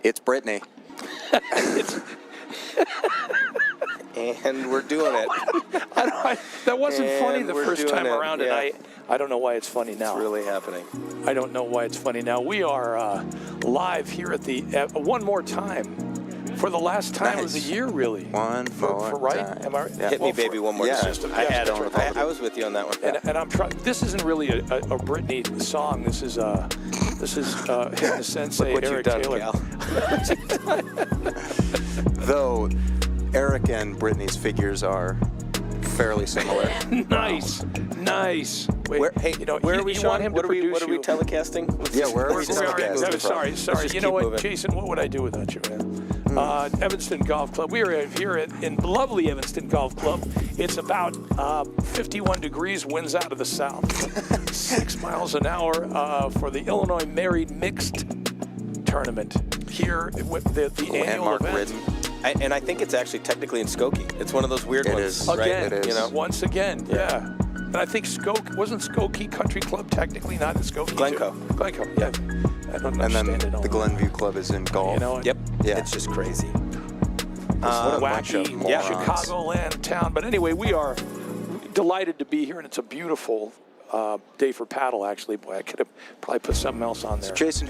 It's Brittany. And we're doing it. That wasn't funny And the we're first doing time it, around, yeah. and I don't know why it's funny now. It's really happening. I don't know why it's funny now. We are live here at the one more time for the last time of the year, really. One more right? time. Am I, Hit me, baby, one more time. Yeah, I was with you on that one. and I'm trying. This isn't really a Britney song. This is Hit the Sensei, Look what Eric you've done, Taylor. Cal. Though Eric and Brittany's figures are fairly similar. Nice. Wait, Where, hey, you know, where are we, you Sean? want him What to are we produce you. telecasting? Yeah, where are we Sorry, telecasting from? sorry. just You know keep what, moving. Jason? What would I do without you, man? Evanston Golf Club. We are here in lovely Evanston Golf Club. It's about 51 degrees, winds out of the south, 6 miles an hour for the Illinois Married Mixed Tournament here with the annual Landmark event. ridden. And I think it's actually technically in Skokie. It's one of those weird It ones, is. right? Again, It is. You know? once again, yeah. And I think wasn't Skokie Country Club technically not in Skokie? Glencoe. Too? Glencoe, yeah. I don't And then understand it all. the Glenview Club is in golf. You know, Yep. Yeah. It's just crazy. What a bunch of wacky morons. Chicagoland town. But anyway, we are delighted to be here, and it's a beautiful day for paddle, actually. Boy, I could have probably put something else on there. Jason,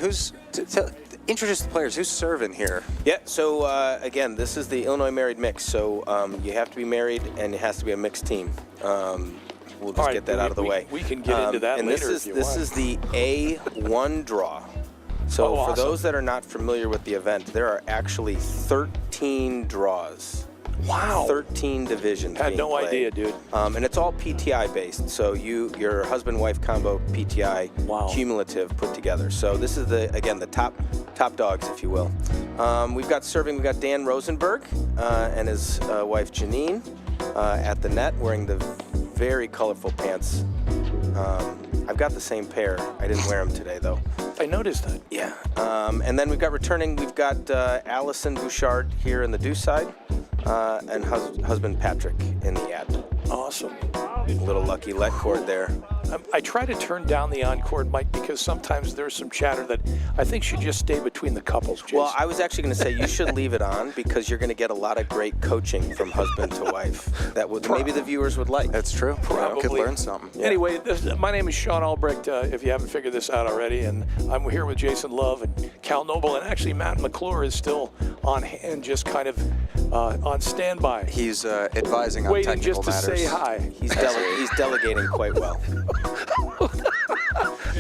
introduce the players. Who's serving here? Yeah, so again, this is the Illinois Married Mix. So you have to be married, and it has to be a mixed team. We'll just All right, get that out of the way. We can get into that and later this if you is want. is the A1 draw. So Oh, for awesome. those that are not familiar with the event, there are actually 13 draws. Wow. 13 divisions. Had being no played. idea, dude. And it's all PTI based. So your husband-wife combo PTI Wow. cumulative put together. So this is the top dogs, if you will. We've got serving. We've got Dan Rosenberg and his wife Janine at the net, wearing the very colorful pants. I've got the same pair. I didn't wear them today though. I noticed that. Yeah. And then we've got Allison Bouchard here in the deuce side, and husband Patrick in the ad. Awesome. Little lucky let cord there. I try to turn down the on-court mic because sometimes there's some chatter that I think should just stay between the couples, Jason. Well, I was actually going to say you should leave it on because you're going to get a lot of great coaching from husband to wife that maybe the viewers would like. That's true. Probably. Could learn something. Yeah. Anyway, my name is Sean Albrecht, if you haven't figured this out already, and I'm here with Jason Love and Cal Noble, and actually Matt McClure is still on hand, just kind of on standby. He's advising on waiting technical just to matters. say hi. He's delegating quite well.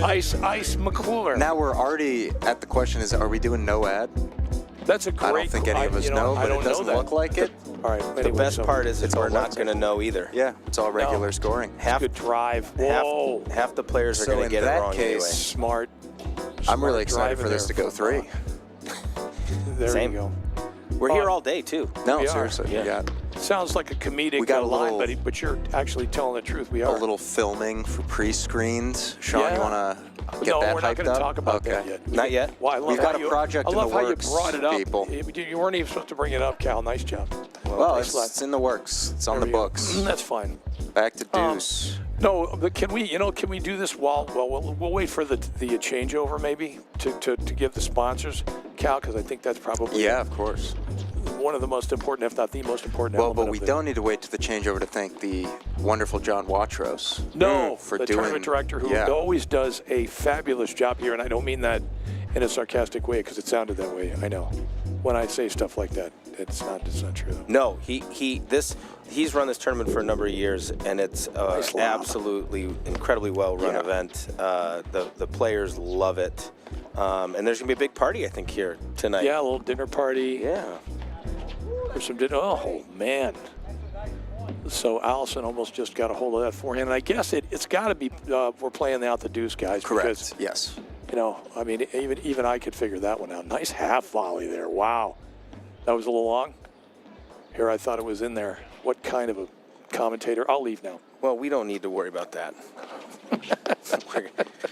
Ice McClure. Now we're already at the question is, are we doing no ad? That's a great. I don't think any of us know, but it doesn't look like it. All right. The anyway, best so part is it's we're all not works. going to know either. Yeah, it's all regular scoring. good drive. Half, Whoa. half the players are So going to in get it that wrong case, Smart. I'm really excited driving for this to there go from, 3. There Same. you go. anyway. We're here all day too. No, We are, seriously. yeah. We got Sounds like a comedic We got a line, little- but you're actually telling the truth. We a are. little filming for pre-screens. Sean, Yeah. you want to get no, that we're not hyped going to up? talk about okay. that yet. Not yet. Well, I love We've how got a you- project I in the love how works, you brought it up. people. You weren't even supposed to bring it up, Cal. Nice job. Well, Thanks a lot. it's in the works. It's on There the we go. books. That's fine. Back to Deuce. No, but can we do this while we'll wait for the changeover maybe to give the sponsors, Cal, because I think that's probably Yeah, of course. one of the most important, if not the most important Well, element but we of don't need to wait to the changeover to thank the wonderful John Watros. No, for the doing, tournament director who yeah. always does a fabulous job here, and I don't mean that in a sarcastic way because it sounded that way. I know when I say stuff like that, it's not true. No, he's run this tournament for a number of years, and it's Nice lob. absolutely incredibly well run Yeah. event. The players love it, and there's gonna be a big party I think here tonight. Yeah, a little dinner party. Yeah. For some dinner. Oh man. So Allison almost just got a hold of that forehand, and I guess it's got to be we're playing out the deuce, guys. Correct. Because, Yes. you know, I mean, even I could figure that one out. Nice half volley there. Wow. That was a little long. Here, I thought it was in there. What kind of a commentator? I'll leave now. Well, we don't need to worry about that.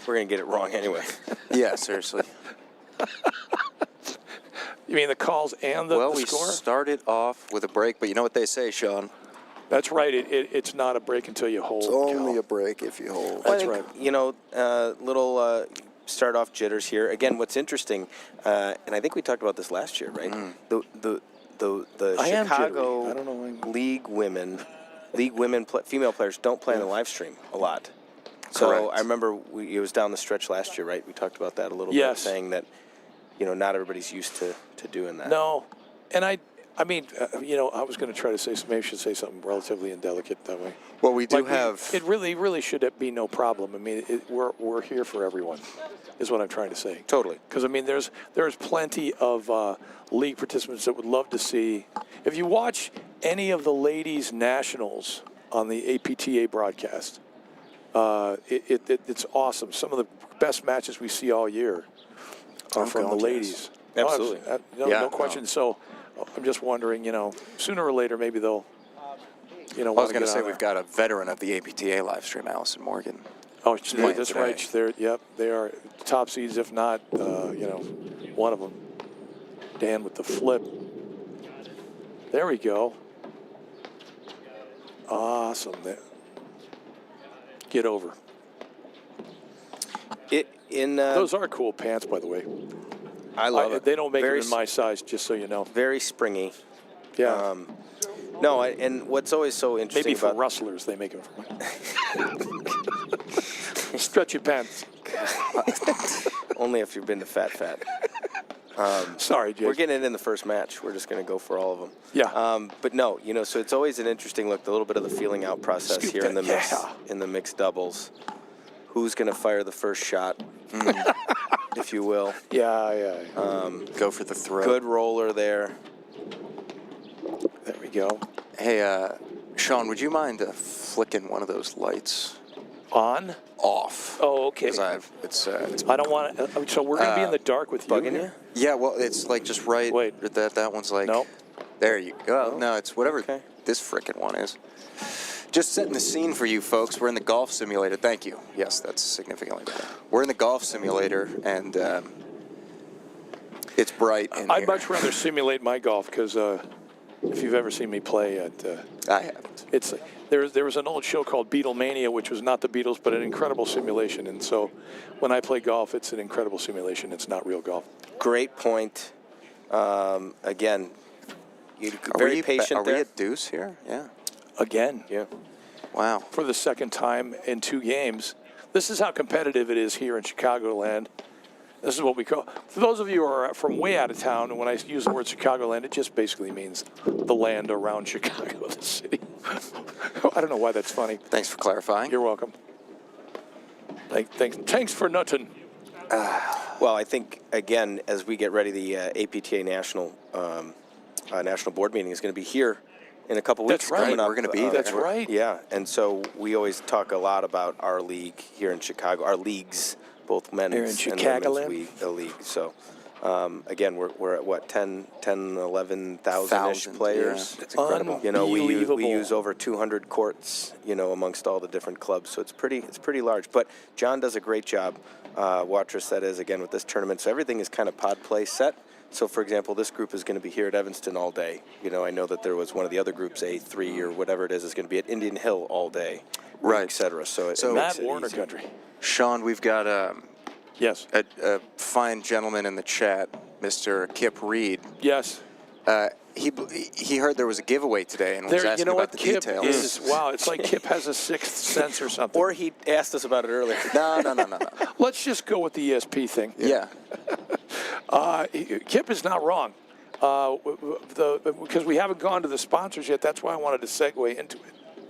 we're gonna get it wrong anyway. Yeah, seriously. You mean the calls and the Well, we score? started off with a break, but you know what they say, Sean? That's right. It's not a break until you hold. It's only Cal. a break if you hold. Well, I That's think, right. You know, little start off jitters here. Again, what's interesting, and I think we talked about this last year, right? The I am jittery. Chicago I don't know why. League female players don't play on the live stream a lot. So Correct. I remember it was down the stretch last year, right? We talked about that a little Yes. bit, saying that not everybody's used to doing that. No, and I mean, I was going to try to say, maybe I should say something relatively indelicate that way. Well, we do Like, have. It really should be no problem. I mean, we're here for everyone, is what I'm trying to say. Totally. Because I mean, there's plenty of league participants that would love to see. If you watch any of the ladies' nationals on the APTA broadcast, it's awesome. Some of the best matches we see all year are from God, the yes. ladies. Absolutely. No question. So I'm just wondering, sooner or later maybe they'll. I was going to say we've got a veteran of the APTA live stream, Allison Morgan. Oh, playing that's today. right. They are top seeds, if not, one of them. Dan with the flip. There we go. Awesome. Get over. Those are cool pants, by the way. I love it. They don't make very, them in my size, just so you know. very springy. Yeah. No, and what's always so interesting Maybe for about rustlers, they make them for stretchy pants. only if you've been to Fat. Sorry, Jake. We're getting it in the first match. We're just going to go for all of them. Yeah. But no, so it's always an interesting look. A little bit of the feeling out process Scoop here in the that, mixed doubles. Who's going to fire the first shot, if you will? Yeah. Go for the throw. Good roller there. There we go. Hey, Sean, would you mind flicking one of those lights On? off? Oh, okay. Because it's I don't want to. So we're going to be in the dark with you. Bugging here? you? yeah. Well, it's like just right. Wait. That one's like. Nope. There you go. No, it's whatever Okay. this frickin' one is. Just setting the scene for you folks. We're in the golf simulator. Thank you. Yes, that's significantly better. We're in the golf simulator, and it's bright in I'd here. much rather simulate my golf because if you've ever seen me play at, I haven't. there was an old show called Beatlemania, which was not the Beatles, but an incredible simulation. And so when I play golf, it's an incredible simulation. It's not real golf. Great point. Again, you're Are very we, patient Are there. we at deuce here? Yeah. Again, Yeah. Wow. for the second time in 2 games. This is how competitive it is here in Chicagoland. This is what we call, for those of you who are from way out of town, and when I use the word Chicagoland, it just basically means the land around Chicago, the city. I don't know why that's funny. Thanks for clarifying. You're welcome. Thanks for nothing. Well, I think, again, as we get ready, the APTA National Board meeting is going to be here in a couple weeks. That's right. coming up. We're gonna be there. That's right. Yeah, and so we always talk a lot about our league here in Chicago, our leagues, both men's Here in and Chicagoland? women's league. So, again, we're at what, 10, 11,000-ish players? Yeah. It's incredible. We Unbelievable. use over 200 courts, amongst all the different clubs. So it's pretty large. But John does a great job, Watrous that is, again, with this tournament. So everything is kind of pod play set. So, for example, this group is going to be here at Evanston all day. I know that there was one of the other groups, A3 or whatever it is going to be at Indian Hill all day, Right. et cetera. So it So- makes Matt it Warner easy. country. Sean, we've got Yes. a fine gentleman in the chat, Mr. Kip Reed. Yes. He heard there was a giveaway today and was There, asking you know about what, the Kip details. is, wow, it's like Kip has a sixth sense or something. Or he asked us about it earlier. No. Let's just go with the ESP thing. Yeah. Kip is not wrong. Because we haven't gone to the sponsors yet, that's why I wanted to segue into it.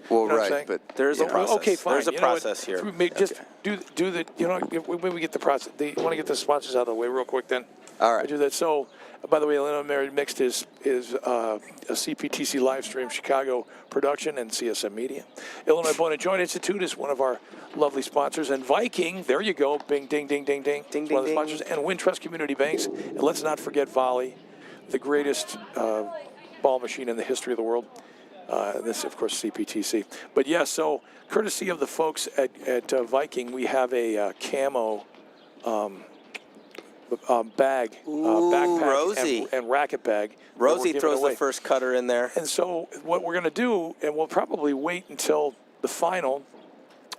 Well, You know what I'm right, saying? but There's a process. Okay, fine. There's a You know what? process here. Just do the. When we get the process, you want to get the sponsors out of the way real quick. Then. All right. I do that. So, by the way, Illinois Married Mixed is a CPTC live stream Chicago production and CSM Media. Illinois Bone and Joint Institute is one of our lovely sponsors, and Viking. There you go. Bing, ding, ding, ding, ding. Ding, It's one of the ding, sponsors, and Wintrust Community Banks. And let's not forget Volley, the greatest ball machine in the history of the world. This, of course, CPTC. But yeah, so courtesy of the folks at Viking, we have a camo bag, backpack, Rosie. and racket bag. that we're Rosie giving throws away. the first cutter in there. And so what we're going to do, and we'll probably wait until the final,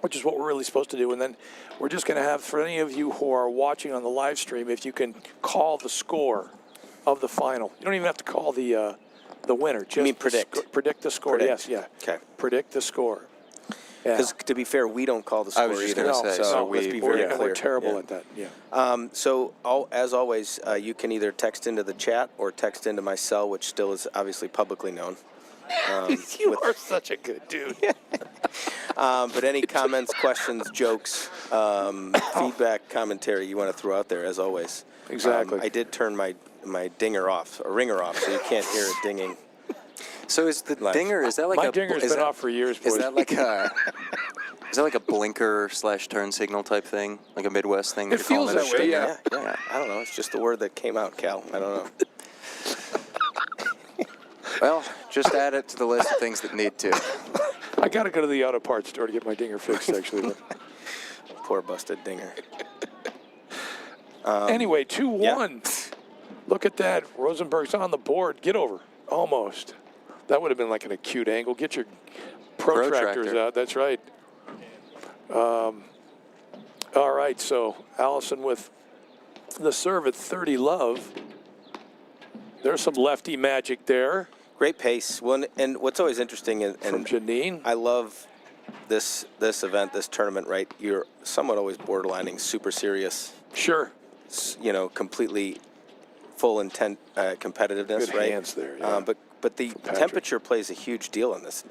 which is what we're really supposed to do. And then we're just going to have, for any of you who are watching on the live stream, if you can call the score of the final. You don't even have to call the winner. Just mean predict? Predict the score. Predict. Yes, yeah. Okay. Predict the score. Yeah. Because to be fair, we don't call the I score was just either. gonna say, so so let's we- be very we're, clear. we're terrible Yeah. at that. Yeah. So, as always, you can either text into the chat or text into my cell, which still is obviously publicly known. You are such a good dude. But any comments, questions, jokes, feedback, commentary you want to throw out there, as always. Exactly. I did turn my ringer off, so you can't hear it dinging. So is the Live. dinger? Is that like My a? dinger's is been that- off for years, Is boys. that like a? Is that like a blinker / turn signal type thing, like a Midwest thing? It You're calling feels a that way, stinger? Yeah. I don't know. It's just the word that came out, Cal. I don't know. Well, just add it to the list of things that need to. I got to go to the auto parts store to get my dinger fixed, actually. But Poor busted dinger. anyway, 2-1. Look at that. Rosenberg's on the board. Get over. Almost. That would have been like an acute angle. Get your protractors Protractor. out. That's right. All right, so Allison with the serve at 30 love. There's some lefty magic there Great pace. Well, and what's always interesting, from and Janine. I love this event, this tournament, right? You're somewhat always borderlining super serious, Sure. completely full intent competitiveness, Good right? hands there, yeah. But the Patrick. temperature plays a huge deal in this.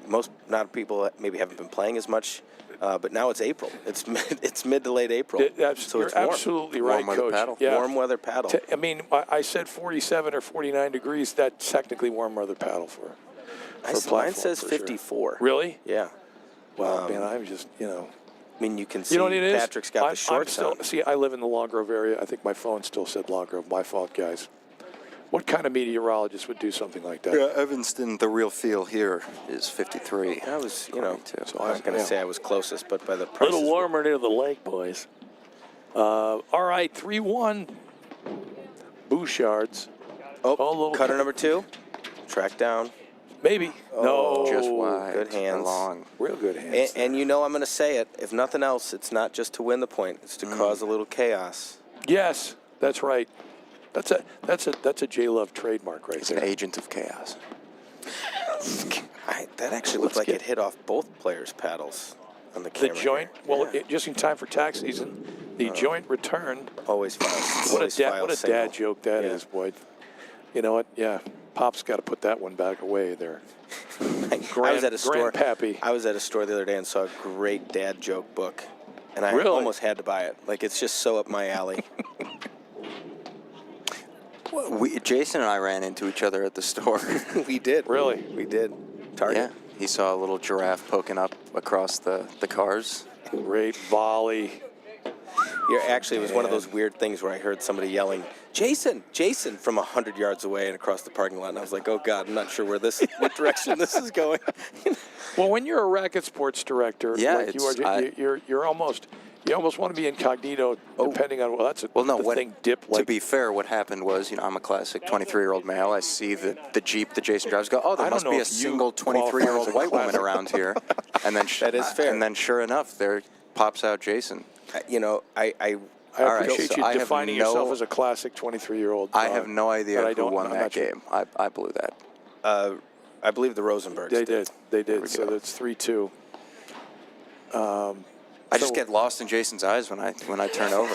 Not people maybe haven't been playing as much, but now it's April. It's mid to late April, so You're it's warm. absolutely Warm right, weather Coach. paddle. Yeah. Warm weather paddle. I mean, I said 47 or 49 degrees. That's technically warm weather paddle for Mine platform, says for sure. 54. Really? Yeah. Well, man, I'm just, I mean, you can see You know what it is? Patrick's got the shorts still, on. See, I live in the Long Grove area. I think my phone still said Long Grove. My fault, guys. What kind of meteorologist would do something like that? Yeah, Evanston, the real feel here is 53. I was, So I was going to yeah. say I was closest, but by the A prices. little warmer near the lake, boys. All right, 3-1. Bouchards. Oh, a little cutter number 2. Track down. Maybe. No. Just wide. good hands. Or long. Real good hands. And I'm going to say it. If nothing else, it's not just to win the point. It's to cause a little chaos. Yes, that's right. That's a J Love trademark right He's an there. agent of chaos. That actually looked like it hit off both players' paddles on the The camera. joint. here. Well, Yeah. just in time for tax season, the joint returned. Always files. What always a file dad single. joke that is, Yeah. boy. You know what? Yeah, Pop's got to put that one back away there. I was at a store. Grandpappy. I was at a store the other day and saw a great dad joke book, and I Really? almost had to buy it. Like it's just so up my alley. Jason and I ran into each other at the store. We did. Really? We did. Target. Yeah, he saw a little giraffe poking up across the cars. Great volley. Actually, it was one of those weird things where I heard somebody yelling, "Jason, Jason," from 100 yards away and across the parking lot, and I was like, "Oh God, I'm not sure what direction this is going." Well, when you're a racket sports director, Yeah, like you are, you're almost. You almost want to be incognito, depending on that's a Well, no, the what, thing dip to like. be fair, what happened was, I'm a classic 23-year-old male. I see the Jeep that Jason drives. Go, oh, there I don't must know be a if you single 23-year-old qualify as a white woman classic. around here. And then That is fair. And then, sure enough, there pops out Jason. I I all right, appreciate so you I have defining no- yourself as a classic 23-year-old. I have no idea but I who don't- won I'm that not sure. game. I blew that. I believe the Rosenbergs They did. did. we So go. that's 3-2. I just get lost in Jason's eyes when I turn over.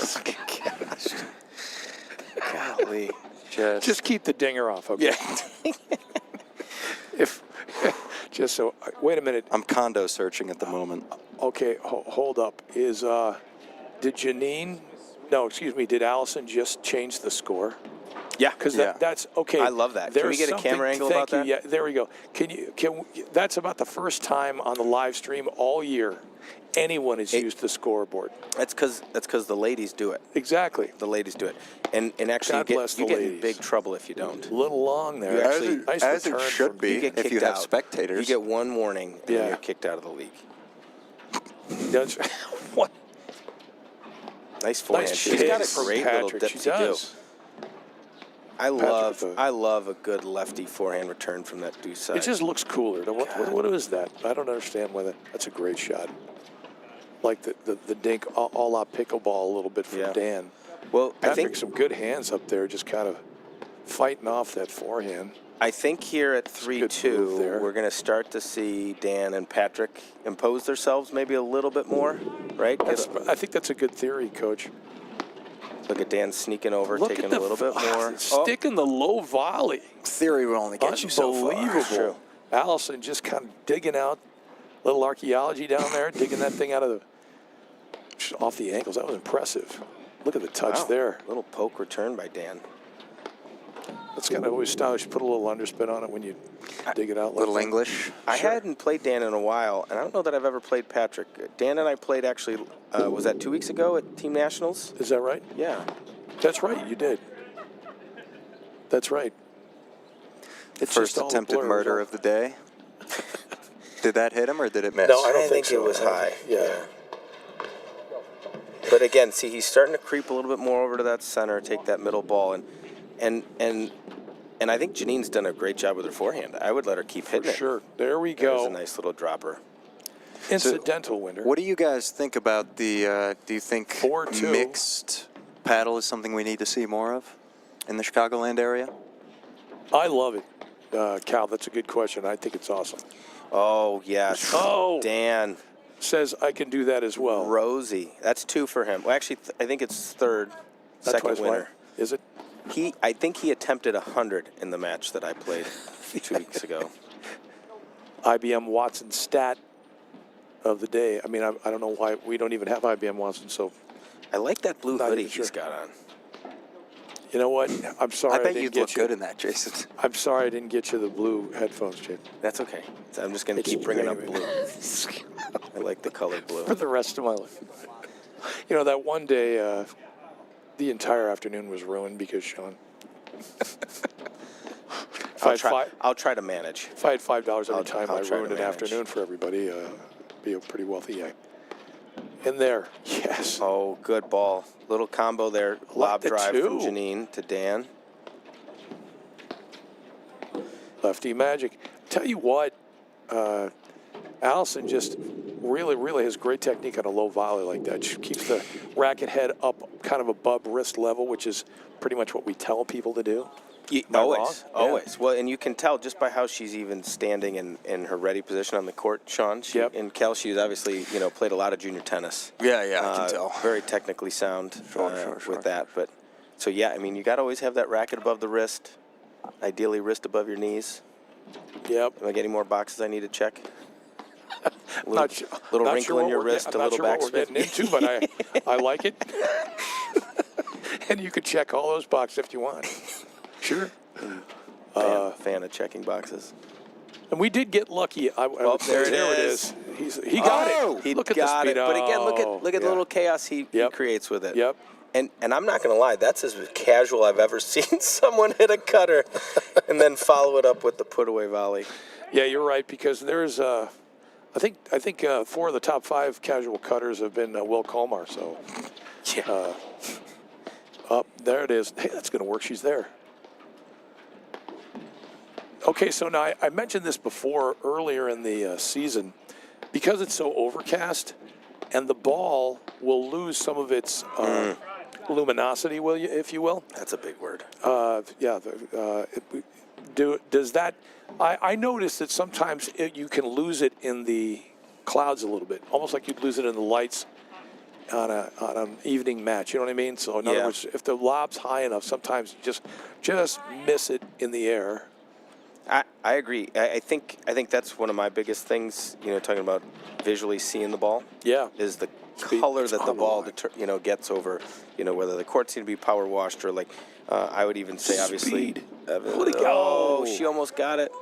Golly. Just keep the dinger off, okay? Yeah. If just so. Wait a minute. I'm condo searching at the moment. Okay, hold up. Did Janine? No, excuse me. Did Allison just change the score? Yeah. Because Yeah. that's okay. I love that. Can we There's get a something- camera angle thank about you. that? Yeah, there we go. That's about the first time on the live stream all year anyone has used the scoreboard. That's because the ladies do it. Exactly. The ladies do it, and actually God bless you the get in ladies. big trouble if you don't. A little long there. You actually- Nice as it return should from- be. You get If kicked you have out. spectators. You get one warning, and Yeah. you're kicked out of the league. That's, what? Nice forehand. Nice She's got a hits from great little Patrick. She dipsy do. does. I love with the- I love a good lefty forehand return from that deuce side. It just looks cooler. What is that? I don't understand whether that's a great shot. like the dink a la pickleball a little bit from Yeah. Dan. Well, I Patrick, think some good hands up there, just kind of fighting off that forehand. here at good move 3-2, there. we're going to start to see Dan and Patrick impose themselves maybe a little bit more, right? I think that's a good theory, Coach. Look at Dan sneaking over, Look taking at the a little bit more. stick in the low volley. Theory will only get you so far. Unbelievable. Allison just kind of digging out a little archaeology down there, digging that thing out of off the ankles. That was impressive. Look at the touch Wow. there. Little poke return by Dan. That's kind of always stylish. Put a little underspin on it when you dig it out. like Little that. English. I hadn't played Dan in a while, and I don't know that I've ever played Patrick. Dan and I played actually, was that 2 weeks ago at Team Nationals? Is that right? Yeah. That's right. You did. That's right. It's First just all a attempted blur, murder isn't of the day. Did that hit him or did it miss? No, I don't think so. high. Yeah. But again, see, he's starting to creep a little bit more over to that center, take that middle ball, and I think Janine's done a great job with her forehand. I would let her keep hitting For sure. There we it. There's go. a nice little dropper. Incidental winner. What do you guys think about the, do you think 4-2. mixed paddle is something we need to see more of in the Chicagoland area? I love it. Cal, that's a good question. I think it's awesome. Oh, yes. Oh. Dan. Says I can do that as well. Rosie. That's 2 for him. Well, actually, I think it's third, That's second twice winner. why. Is it? I think he attempted 100 in the match that I played 2 weeks ago. IBM Watson stat of the day. I mean, I don't know why we don't even have IBM Watson. So, I like that blue Not hoodie even sure. he's got on. you know what? I'm sorry. I bet didn't you'd get look you. good in that, Jason. I'm sorry I didn't get you the blue headphones, Jake. That's okay. So I'm just going to keep bringing up blue. I like the color blue. For the rest of my life. You know, that one day, the entire afternoon was ruined because Sean. I'll try to manage. If I had $5 every I'll time try I to ruined an manage. afternoon for everybody, be a pretty wealthy guy. In there, yes. Oh, good ball. Little combo there. Lob the drive from two. Janine to Dan. Lefty magic. Tell you what, Allison just really has great technique on a low volley like that. She keeps the racket head up kind of above wrist level, which is pretty much what we tell people to do. Am I wrong? Always, Yeah. always. Well, and you can tell just by how she's even standing in her ready position on the court, Sean. Yep. In Cal, she's obviously, played a lot of junior tennis. Yeah, I can tell. Very technically sound Sure. with that. But so, yeah, I mean, you got to always have that racket above the wrist, ideally wrist above your knees. Yep. Am I getting more boxes I need to check? Little, Not su- little not wrinkle sure in your what we're wrist, get- a I'm little not sure what we're backspin. getting into, but I like it. And you could check all those boxes if you want. Sure. Fan of checking boxes. And we did get lucky. I would say there it is. He got it. He Look at got the speed. it. But again, look Oh, at the yeah. little chaos he Yep. creates with it. Yep. And I'm not going to lie, that's as casual I've ever seen someone hit a cutter and then follow it up with the put away volley. Yeah, you're right, because there's I think 4 of the top 5 casual cutters have been Will Colmar. So Yeah. up there it is. Hey, that's going to work. She's there. Okay, so now I mentioned this before earlier in the season, because it's so overcast, and the ball will lose some of its luminosity, if you will. That's a big word. Does that? I noticed that sometimes you can lose it in the clouds a little bit, almost like you'd lose it in the lights on an evening match. You know what I mean? So in other Yeah. words, if the lob's high enough, sometimes you just miss it in the air. I agree. I think that's one of my biggest things, talking about visually seeing the ball. Yeah. Is the Speed. color It's that the on the ball line. gets over, whether the courts need to be power washed or I would even say obviously. Speed. Look at go. she almost got it.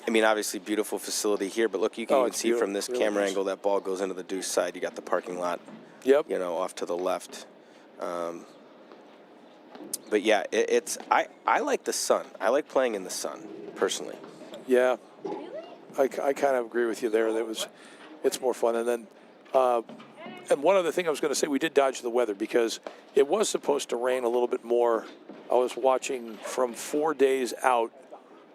Obviously beautiful facility here, but look, you can Oh, even it's see from beautiful. this Really camera nice. angle that ball goes into the deuce side. You got the parking lot, Yep. off to the left. But yeah, I like the sun. I like playing in the sun personally. Yeah, I kind of agree with you there. It's more fun. And then, and one other thing I was going to say, we did dodge the weather because it was supposed to rain a little bit more. I was watching from 4 days out,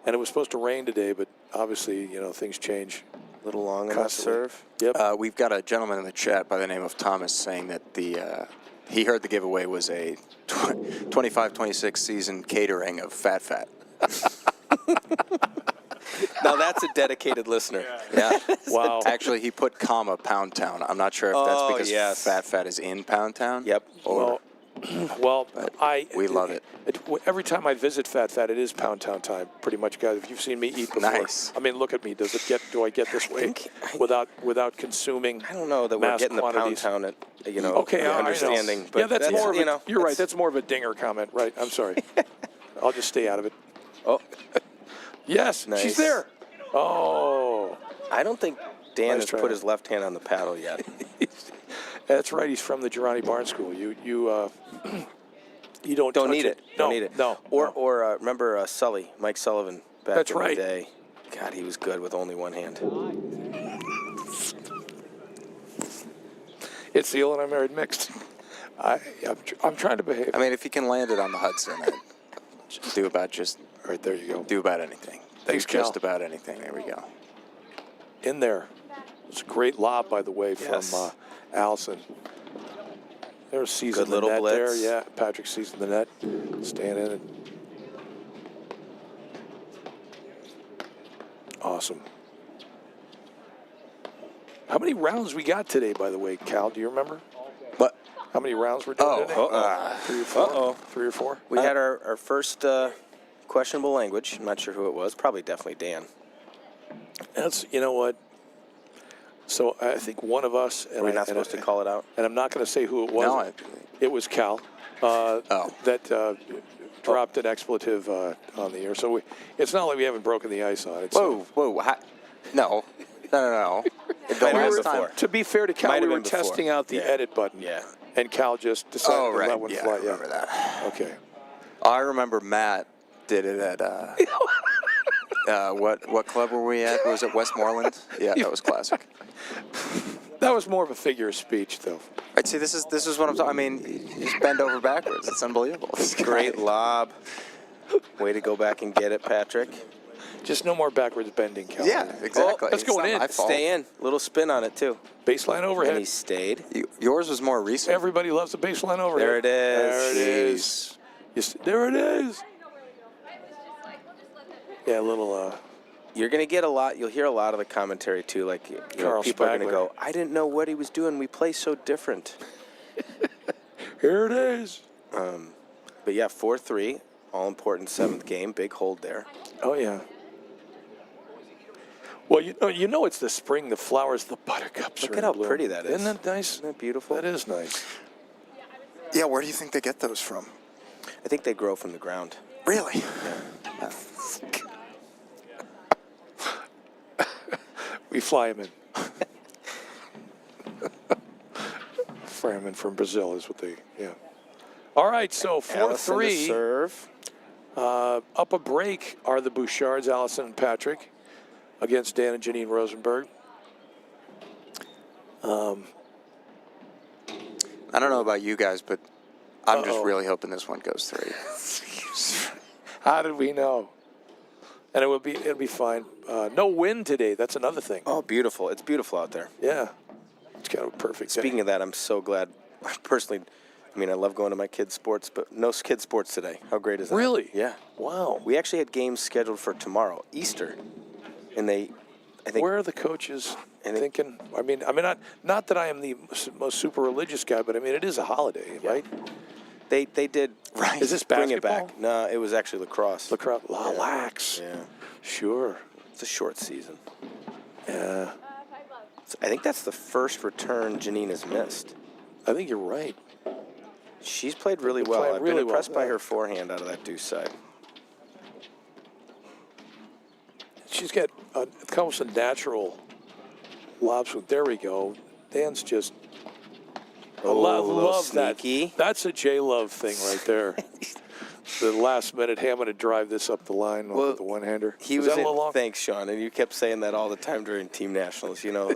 and it was supposed to rain today, but obviously, things change Little long enough Constantly. serve. Yep. We've got a gentleman in the chat by the name of Thomas saying that he heard the giveaway was a 25-26 season catering of Fat Fat. Now that's a dedicated listener. Yeah. Wow. Actually, he put comma Pound Town. I'm not sure if that's Oh, because yes. Fat Fat is in Pound Town. Yep. Or Well, we love it. Every time I visit Fat Fat, it is Pound Town time, pretty much, guys. If you've seen me eat before, Nice. I mean, look at me. Do I get this way without consuming? I don't know that we're mass getting quantities? the Pound Town, Okay, I know. understanding. But Yeah, that's more of you a, know, you're right. that's- That's more of a dinger comment, right? I'm sorry. I'll just stay out of it. Oh, Yes, Nice. she's there. Oh, I don't think Dan Nice has try. put his left hand on the paddle yet. that's right. He's from the Girardi Barn School. You don't Don't touch need it. No, Don't need it. No. Or remember Sully, Mike Sullivan, back That's in right. the day. God, he was good with only one hand. It's the Eel and I Married mixed. I'm trying to behave. I mean, if you can land it on the Hudson, I'd do about Right there, you go. do about anything. Thanks, do just Cal. about anything. There we go. In there. It's a great lob, by the way, Yes. from Allison. There's seizing Good the little net there. blitz. Yeah, Patrick seizing the net. Staying in it. Awesome. How many rounds we got today, by the way, Cal? Do you remember? But How many rounds we're doing Oh, today? uh-oh. 3 or 4? Uh-oh. 3 or 4? We had our first questionable language. I'm not sure who it was. Probably definitely Dan. That's, you know what? So I think one of us, and We're I- not and supposed I- to call it out. and I'm not going to say who it was. no, It was Cal that dropped an expletive on the air. So it's not like we haven't broken the ice on it. So whoa. No. The Might have last been time. before. to be fair to Cal, Might have we were been before. testing out the Yeah. edit button. Yeah. And Cal just decided Oh, to right. let one Yeah, fly. I remember that. Okay. I remember Matt did it at what club were we at? Was it Westmoreland? Yeah, that was classic. That was more of a figure of speech, though. Right, see, this is what I'm talking. I mean, you just bend over backwards. It's unbelievable. This guy- Great lob. Way to go back and get it, Patrick. Just no more backwards bending, Cal. Yeah, exactly. that's going It's not in. my fault. Stay in. Little spin on it, too. Baseline And overhead. he stayed. Yours was more recent. Everybody loves the baseline overhead. There it is. There it is. There it is. Yeah, a little. You're going to get a lot. You'll hear a lot of the commentary, too. Like, you know, Carl people are going Spagler. to go, I didn't know what he was doing. We play so different. Here it is. But, yeah, 4-3. All-important 7th game. Big hold there. Oh yeah. Well, you know it's the spring. The flowers, the buttercups. Look are at in how bloom. pretty that is. Isn't that nice? Isn't that beautiful? That is nice. Yeah, where do you think they get those from? I think they grow from the ground. Really? We fly them in. Fly 'em in from Brazil is what they. Yeah. All right, so Allison to 4-3. serve. Up a break are the Bouchards, Allison and Patrick, against Dan and Janine Rosenberg. I don't know about you guys, but I'm just Uh-oh. really hoping this one goes 3. How did we know? And it'll be fine. No wind today. That's another thing. Oh, beautiful. It's beautiful out there. Yeah. It's kind of a perfect day. Speaking of that, I'm so glad. Personally, I mean, I love going to my kids' sports, but no kids' sports today. How great is that? Really? Yeah. Wow. We actually had games scheduled for tomorrow, Easter, and I think. Where are the coaches And it- thinking? I mean, not that I am the most super religious guy, but I mean, it is a holiday, right? They did. Right. Is this bring it basketball? back? No, it was actually lacrosse. Lacrosse, lax. Yeah. Sure. It's a short season. Yeah. So I think that's the first return Janine has missed. I think you're right. She's played really She's well. played I've really been well, impressed by yeah. her forehand out of that deuce side. She's got almost a natural lob swing. There we go. Dan's just. I Oh, love, a little love that. sneaky. That's a J-Love thing right there. The last minute, hey, I'm going to drive this up the line with the one-hander. He Was was that a in, little long? thanks, Sean, and you kept saying that all the time during team nationals. You know,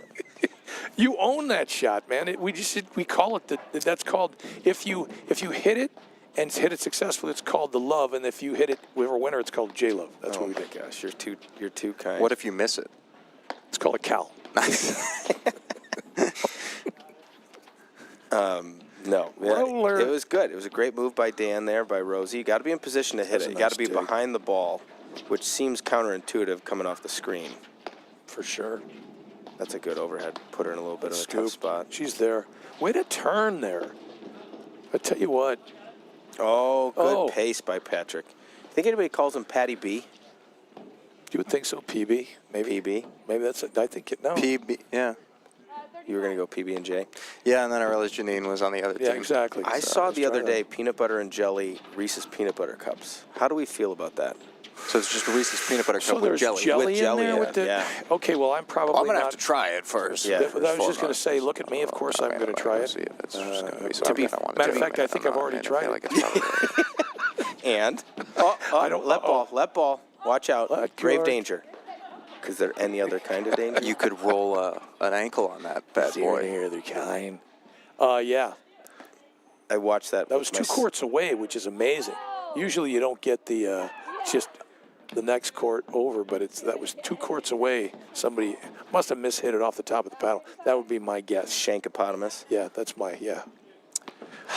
You own that shot, man. We call it that's called if you hit it and hit it successfully, it's called the love, and if you hit it with a winner, it's called J-Love. That's oh what we my do. gosh, you're too kind. What if you miss it? It's called a Cal. No, Roller. it was good. It was a great move by Dan there, by Rosie. You got to be in position to hit it. You got to be behind the ball, which seems counterintuitive coming off the screen. For sure. That's a good overhead. Put her in a little bit of a Scoop. tough spot. She's there. Way to turn there. I tell you what. Oh, good Oh. pace by Patrick. Think anybody calls him Patty B? You would think so, PB? Maybe. PB? Maybe that's it. I think it. No. PB, yeah. You were going to go PB and J? Yeah, and then I realized Janine was on the other Yeah, team. exactly. I So saw was the other trying to- day peanut butter and jelly Reese's peanut butter cups. How do we feel about that? So it's just a Reese's peanut butter So cup with there's jelly. jelly With in jelly there in with it, the. yeah. Okay, well I'm probably Well, I'm gonna not. have to try it first. Yeah. I was just going to say, look at me. Of course, I'm going to try it. See if it's just gonna be to be- matter of fact, I think I've already tried it. And I don't- let ball. Watch out. Let Grave George. danger. Is there any other kind of danger? You could roll an ankle on that bad boy. Here, they're kind. Yeah, I watched that. that was 2 courts away, which is amazing. Usually you don't get the just the next court over, but that was 2 courts away. Somebody must have mishit it off the top of the paddle. That would be my guess. Shankopotamus. Yeah, that's my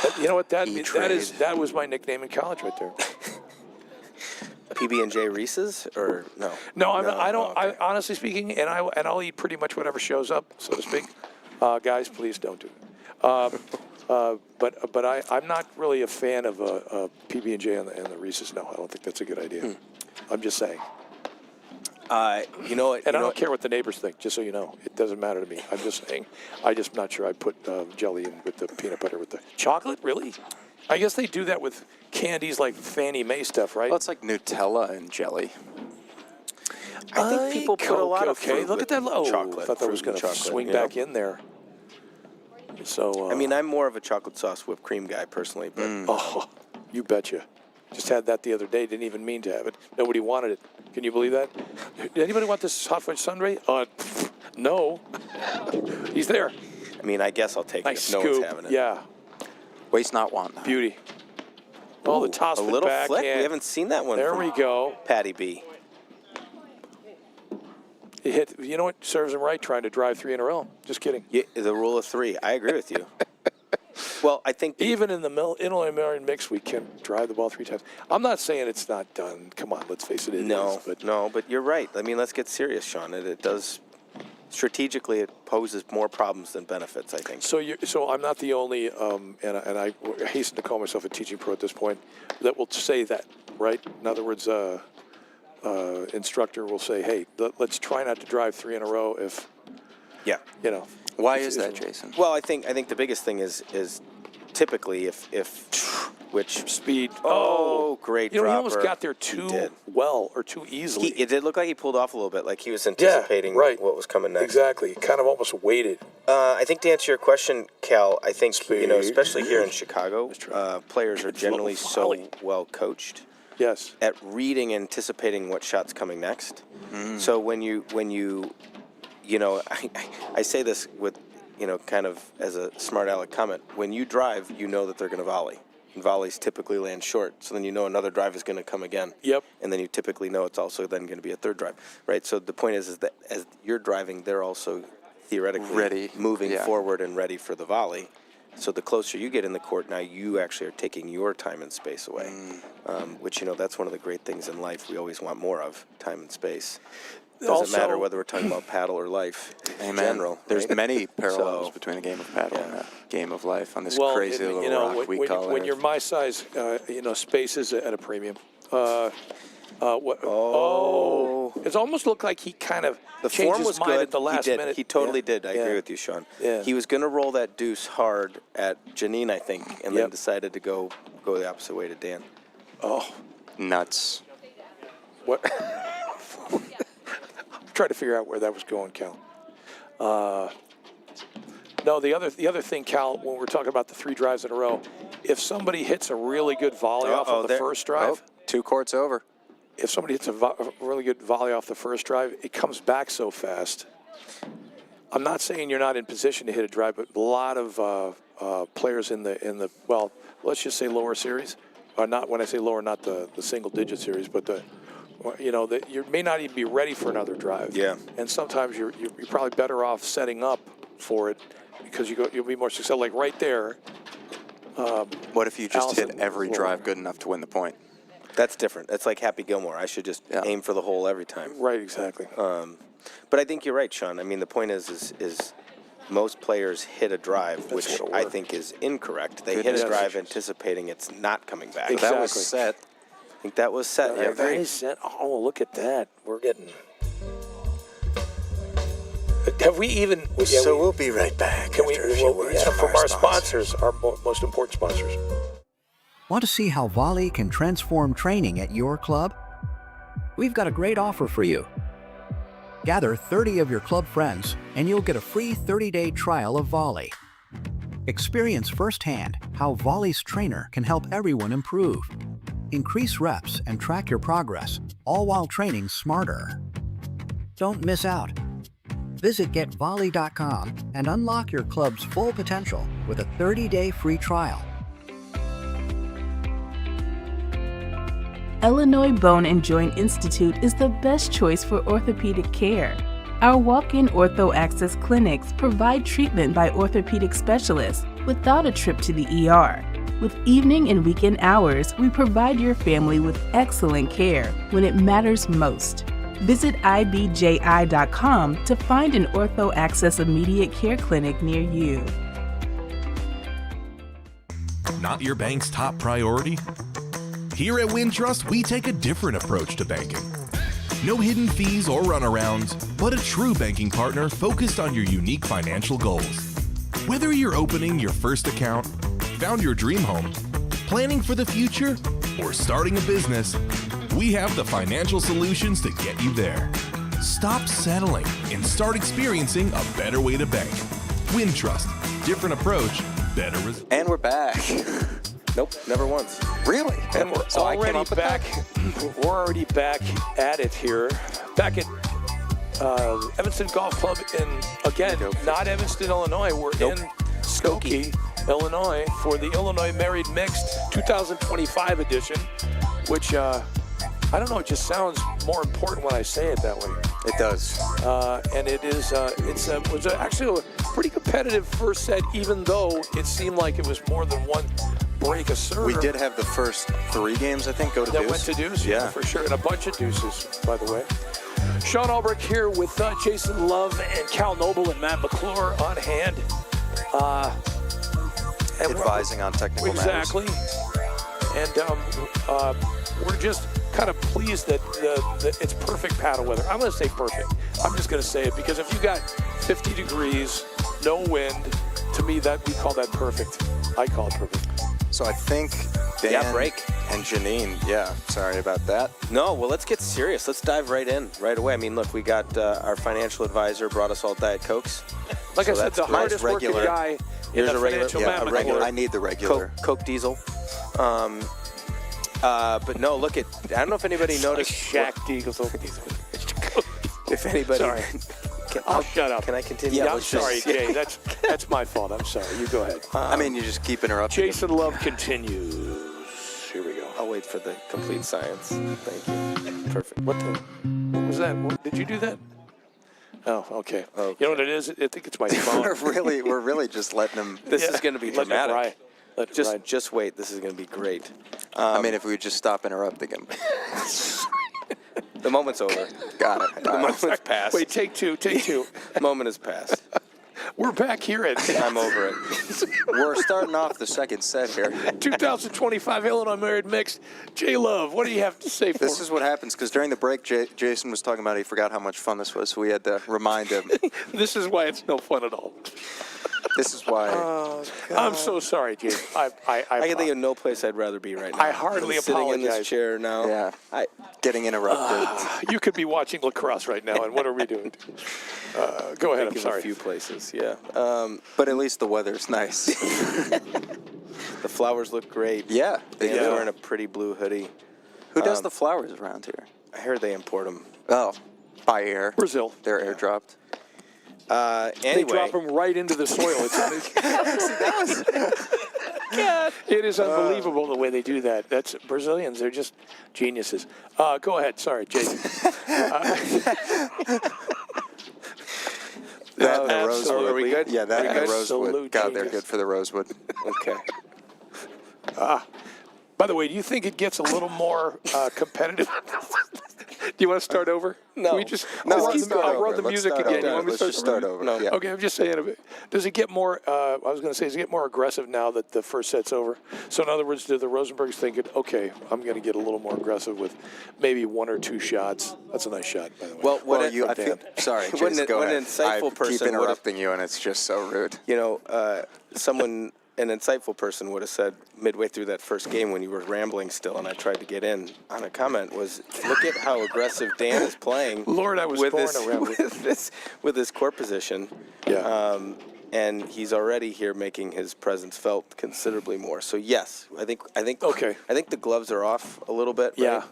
But you know what? That E-trade. was my nickname in college right there. PB and J Reese's or no? No, I don't. Oh, okay. I, honestly speaking, and I'll eat pretty much whatever shows up, so to speak. Guys, please don't do it. But I'm not really a fan of PB and J and the Reese's. No, I don't think that's a good idea. I'm just saying, You know what? and I don't care what the neighbors think. Just so you know, it doesn't matter to me. I'm just saying, I'm just not sure I'd put jelly in with the peanut butter with the chocolate. Really? I guess they do that with candies like Fannie Mae stuff, right? Well, it's like Nutella and jelly. I think people put a lot of okay. fruit Look at that. with Oh, chocolate. I thought that was fruit and going to chocolate, swing you know? back in there. So I mean, I'm more of a chocolate sauce whipped cream guy personally, but oh, you betcha. Just had that the other day. Didn't even mean to have it. Nobody wanted it. Can you believe that? Did anybody want this hot fudge sundae? No. He's there. I mean, I guess I'll take Nice it if no scoop. one's having it. Yeah, Waste not, want not. beauty. Oh, the Ooh, toss a it little back flick. in. We haven't seen that one. There from we go. Patty B. He hit. You know what serves him right? Trying to drive 3 in a row. Just kidding. Yeah, the rule of 3. I agree with you. Well, I think Even in the Illinois Marion mix, we can drive the ball 3 times. I'm not saying it's not done. Come on, let's face it. It is, but you're right. I mean, let's get serious, Sean. It does strategically. It poses more problems than benefits. I think. So I'm not the only, and I hasten to call myself a teaching pro at this point, that will say that, right? In other words, instructor will say, hey, let's try not to drive 3 in a row if, Yeah. you know. Why is that, Jason? Well, I think the biggest thing is typically if which Speed. Oh, great You know, he almost dropper. got there He too did. well or too easily. It did look like he pulled off a little bit, like he was anticipating right. what was coming next. Exactly. Kind of almost waited. I think to answer your question, Cal, I think Speed. especially here in Chicago, players are generally so volley. well coached Yes. at reading and anticipating what shot's coming next. So when you I say this with kind of as a smart aleck comment. When you drive, you know that they're going to volley. And volleys typically land short, so then you know another drive is going to come again. Yep. And then you typically know it's also then going to be a third drive, right? So the point is that as you're driving, they're also theoretically Ready. moving Yeah. forward and ready for the volley. So the closer you get in the court, now you actually are taking your time and space away, which that's one of the great things in life. We always want more of time and space. Doesn't Also- matter whether we're talking about paddle or life in Amen. general. There's right? many parallels So- between a game of paddle and a game of life on this Well, crazy and, little rock we call when Earth. you're my size, space is at a premium. It almost looked like he kind of The changed form his was mind good. at the last he did. minute. He totally Yeah. did. I Yeah. agree with you, Sean. Yeah. He was going to roll that deuce hard at Janine, I think, and then Yep. decided to go the opposite way to Dan. Oh, Nuts. what? Try to figure out where that was going, Cal. No, the other thing, Cal, when we're talking about the 3 drives in a row, if somebody hits a really good volley off of the first drive, 2 courts over. if somebody hits a really good volley off the first drive, it comes back so fast. I'm not saying you're not in position to hit a drive, but a lot of players in the let's just say lower series, or not when I say lower, not the single digit series, but the You know, that you may not even be ready for another drive. Yeah. And sometimes you're probably better off setting up for it because you'll be more successful. Like right there. What if you just Allison hit every Floor. drive good enough to win the point? That's different. That's like Happy Gilmore. I should just aim for the hole every time. Right, exactly. But I think you're right, Sean. I mean, the point is most players hit a drive, which what'll I work. think is incorrect. They Goodness hit a drive gracious. anticipating it's not coming back. Exactly. That was set. I think that was set. Yeah, That is set. Oh, look at that. We're getting. Have we even? We'll be right back. Can we? From our sponsors, our most important sponsors. Want to see how Volley can transform training at your club? We've got a great offer for you. Gather 30 of your club friends and you'll get a free 30-day trial of Volley. Experience firsthand how Volley's trainer can help everyone improve. Increase reps and track your progress, all while training smarter. Don't miss out. Visit getvolley.com and unlock your club's full potential with a 30-day free trial. Illinois Bone and Joint Institute is the best choice for orthopedic care. Our walk-in Ortho Access clinics provide treatment by orthopedic specialists without a trip to the ER. With evening and weekend hours, we provide your family with excellent care when it matters most. Visit ibji.com to find an Ortho Access immediate care clinic near you. Not your bank's top priority? Here at Wintrust, we take a different approach to banking. No hidden fees or runarounds, but a true banking partner focused on your unique financial goals. Whether you're opening your first account, found your dream home, planning for the future, or starting a business, we have the financial solutions to get you there. Stop settling and start experiencing a better way to bank. Wintrust, different approach, better results. And we're back. Nope, never once. Really? And we're So I came already up with back. that? We're already back at it here. Back at Evanston Golf Club in, again, not Evanston, Illinois. We're in Skokie, Illinois for the Illinois Married Mixed 2025 edition, which, I don't know, it just sounds more important when I say it that way. It does. And it is, it was actually a pretty competitive first set, even though it seemed like it was more than one break a serve. We did have the first 3 games, I think, go to That deuce. went to deuce, Yeah. for sure. And a bunch of deuces, by the way. Sean Albrecht here with Jason Love and Cal Noble and Matt McClure on hand. And Advising on technical matters. exactly. And we're just kind of pleased that it's perfect paddle weather. I'm going to say perfect. I'm just going to say it because if you got 50 degrees, no wind, to me that we call that perfect. I call it perfect. So I think Dan break. and Janine, sorry about that. No, well, let's get serious. Let's dive right in right away. I mean, look, we got our financial advisor brought us all Diet Cokes. Like So I said, that's the nice, hardest working regular. guy in Here's the a regular- financial yeah, Matt a McClure. regular. I need the regular. Coke Diesel. But no, look at. I don't know if anybody noticed. Shaq Diesel. If anybody. Sorry. I'll shut up. Can I continue? Yeah, I'm Let's just- sorry, Jay. That's my fault. I'm sorry. You go ahead. I mean, you just keep interrupting. Jason Love continues. Here we go. I'll wait for the complete science. Thank you. Perfect. What was that? Did you do that? Oh, okay. Okay. You know what it is? I think it's my phone. we're really just letting them. This Yeah. is going to be Let it dramatic. ride. Let it ride. Just wait. This is going to be great. I mean, if we would just stop interrupting him. The moment's over. Got it. The moment's passed. Wait, take two. The moment has passed. We're back here at I'm over it. We're starting off the second set here. 2025 Illinois Married Mixed. Jay Love, what do you have to say for This is what happens because during the break, Jason was talking about he forgot how much fun this was, so we had to remind him. This is why it's no fun at all. This is why. I'm so sorry, Jay. I can think of no place I'd rather be right now. I hardly than sitting in apologize. this chair now. Yeah. Getting interrupted. You could be watching lacrosse right now, and what are we doing? Go ahead. Think I'm of sorry. a few places. Yeah. But at least the weather's nice. The flowers look great. Yeah. Dan's Yeah. wearing a pretty blue hoodie. Who does the flowers around here? I heard they import them. Oh, by air. Brazil. They're airdropped. They Anyway, drop them right into the soil. God. It is unbelievable the way they do that. That's Brazilians. They're just geniuses. Go ahead. Sorry, Jason. That and the absolutely. rosewood. Are we good? Yeah, that and the Absolute rosewood. God, they're genius. good for the rosewood. Okay. By the way, do you think it gets a little more competitive? Do you want to start over? No. Can we just, No, I'll let's start I'll run over. the Let's music start again. over. You want me to Let's just start over. No. Yeah. Okay, I'm just saying. Does it get more? I was going to say, does it get more aggressive now that the first set's over? So in other words, do the Rosenbergs think, okay, I'm going to get a little more aggressive with maybe 1 or 2 shots? That's a nice shot, by the way. Well, what Well, I feel, Dan. sorry, When Jason, an- go when an ahead. insightful I person keep would've- interrupting you, and it's just so rude. an insightful person would have said midway through that first game when you were rambling still and I tried to get in on a comment was, look at how aggressive Dan is playing. Lord, I was with born his, a rambler. with his court position. Yeah. And he's already here making his presence felt considerably more. So yes, I think Okay. I think the gloves are off a little bit. Yeah.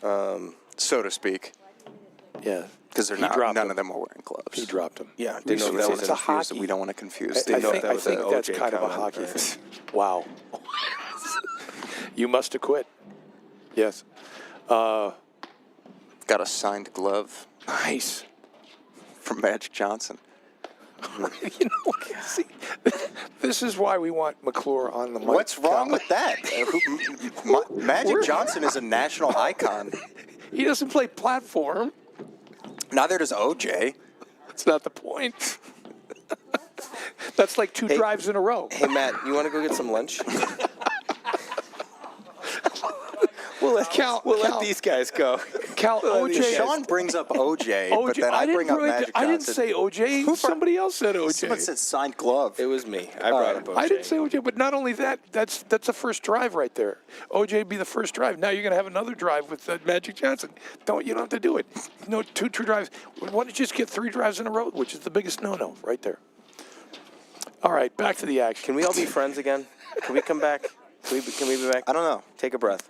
Right? So to speak, Yeah. because they're He not. dropped None him. of them are wearing gloves. He dropped him. Yeah. Didn't know if that was It's a confused. hockey. We don't want to confuse. I Didn't know if think, that was an that's OJ kind of a comment, hockey right? thing. Wow. You must have quit. Yes. Got a signed glove Nice. from Magic Johnson. You know, see, this is why we want McClure on the mic. What's wrong with that? Magic Johnson is a national icon. He doesn't play platform. Neither does OJ. That's not the point. That's like 2 drives in a row. Hey Matt, you want to go get some lunch? We'll let Cal- these guys go. Cal, OJ. Sean brings up OJ, but then I bring up Magic Johnson. I didn't say OJ. Somebody else said OJ. Someone said signed glove. It was me. I brought up OJ. I didn't say OJ, but not only that, that's the first drive right there. OJ be the first drive. Now you're going to have another drive with Magic Johnson. You don't have to do it. No, two drives. Why don't you just get 3 drives in a row, which is the biggest no-no right there. All right, back to the action. Can we all be friends again? Can we come back? Can we be back? I don't know. Take a breath.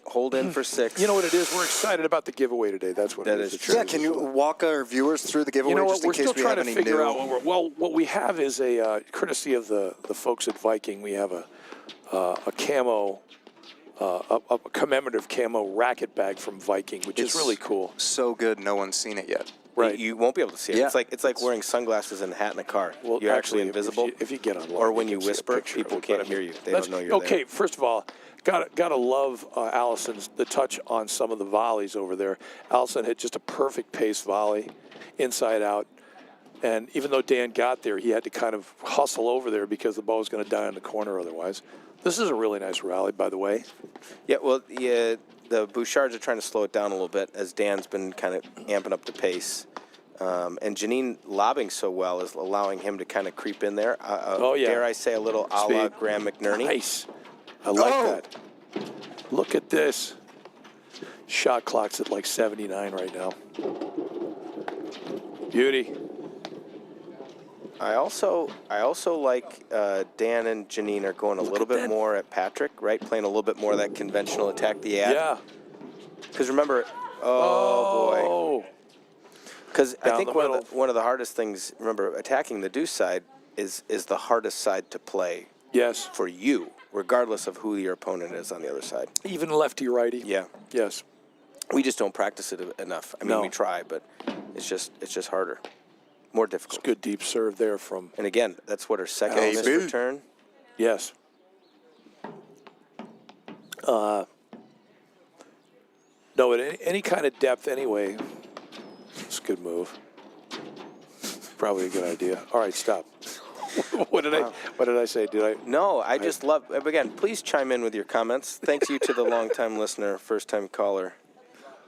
Hold in for 6. You know what it is? We're excited about the giveaway today. That's what That it is. is true. Yeah, can you walk our viewers through the giveaway You know what? just in We're case still we trying have to any figure new? out what we have is a courtesy of the folks at Viking. We have a camo, a commemorative camo racket bag from Viking, which is really cool. So good, no one's seen it yet. Right. You won't be able to see it. Yeah. It's like wearing sunglasses and a hat in a car. Well, You're actually if invisible. If you get online, or when you can see a whisper, picture of people it, but can't I mean, hear you. They let's- don't know you're okay, there. first of all, gotta love Allison's the touch on some of the volleys over there. Allison hit just a perfect pace volley, inside out. And even though Dan got there, he had to kind of hustle over there because the ball was going to die in the corner otherwise. This is a really nice rally, by the way. Yeah, well, yeah, the Bouchards are trying to slow it down a little bit as Dan's been kind of amping up the pace. And Janine lobbing so well is allowing him to kind of creep in there. Oh, yeah. Dare I say a little a la Speed. Graham McNerney? Nice. I like that. Look at this. Shot clock's at like 79 right now. Beauty. I also like Dan and Janine are going a little bit more at Patrick, right? Playing a little bit more of that conventional attack the ad. Yeah. Because remember, oh boy. Because I Down think the one middle. of the hardest things, remember, attacking the deuce side is the hardest side to play Yes. for you, regardless of who your opponent is on the other side. Even lefty righty. Yeah. Yes. We just don't practice it enough. I mean, No. we try, but it's just harder, more difficult. Good deep serve there from. And again, that's what her second Hey, missed boo. return. Yes. No, at any kind of depth anyway. It's a good move. Probably a good idea. All right, stop. What did I say? Did I? No, I just love. Again, please chime in with your comments. Thanks you to the longtime listener, first-time caller.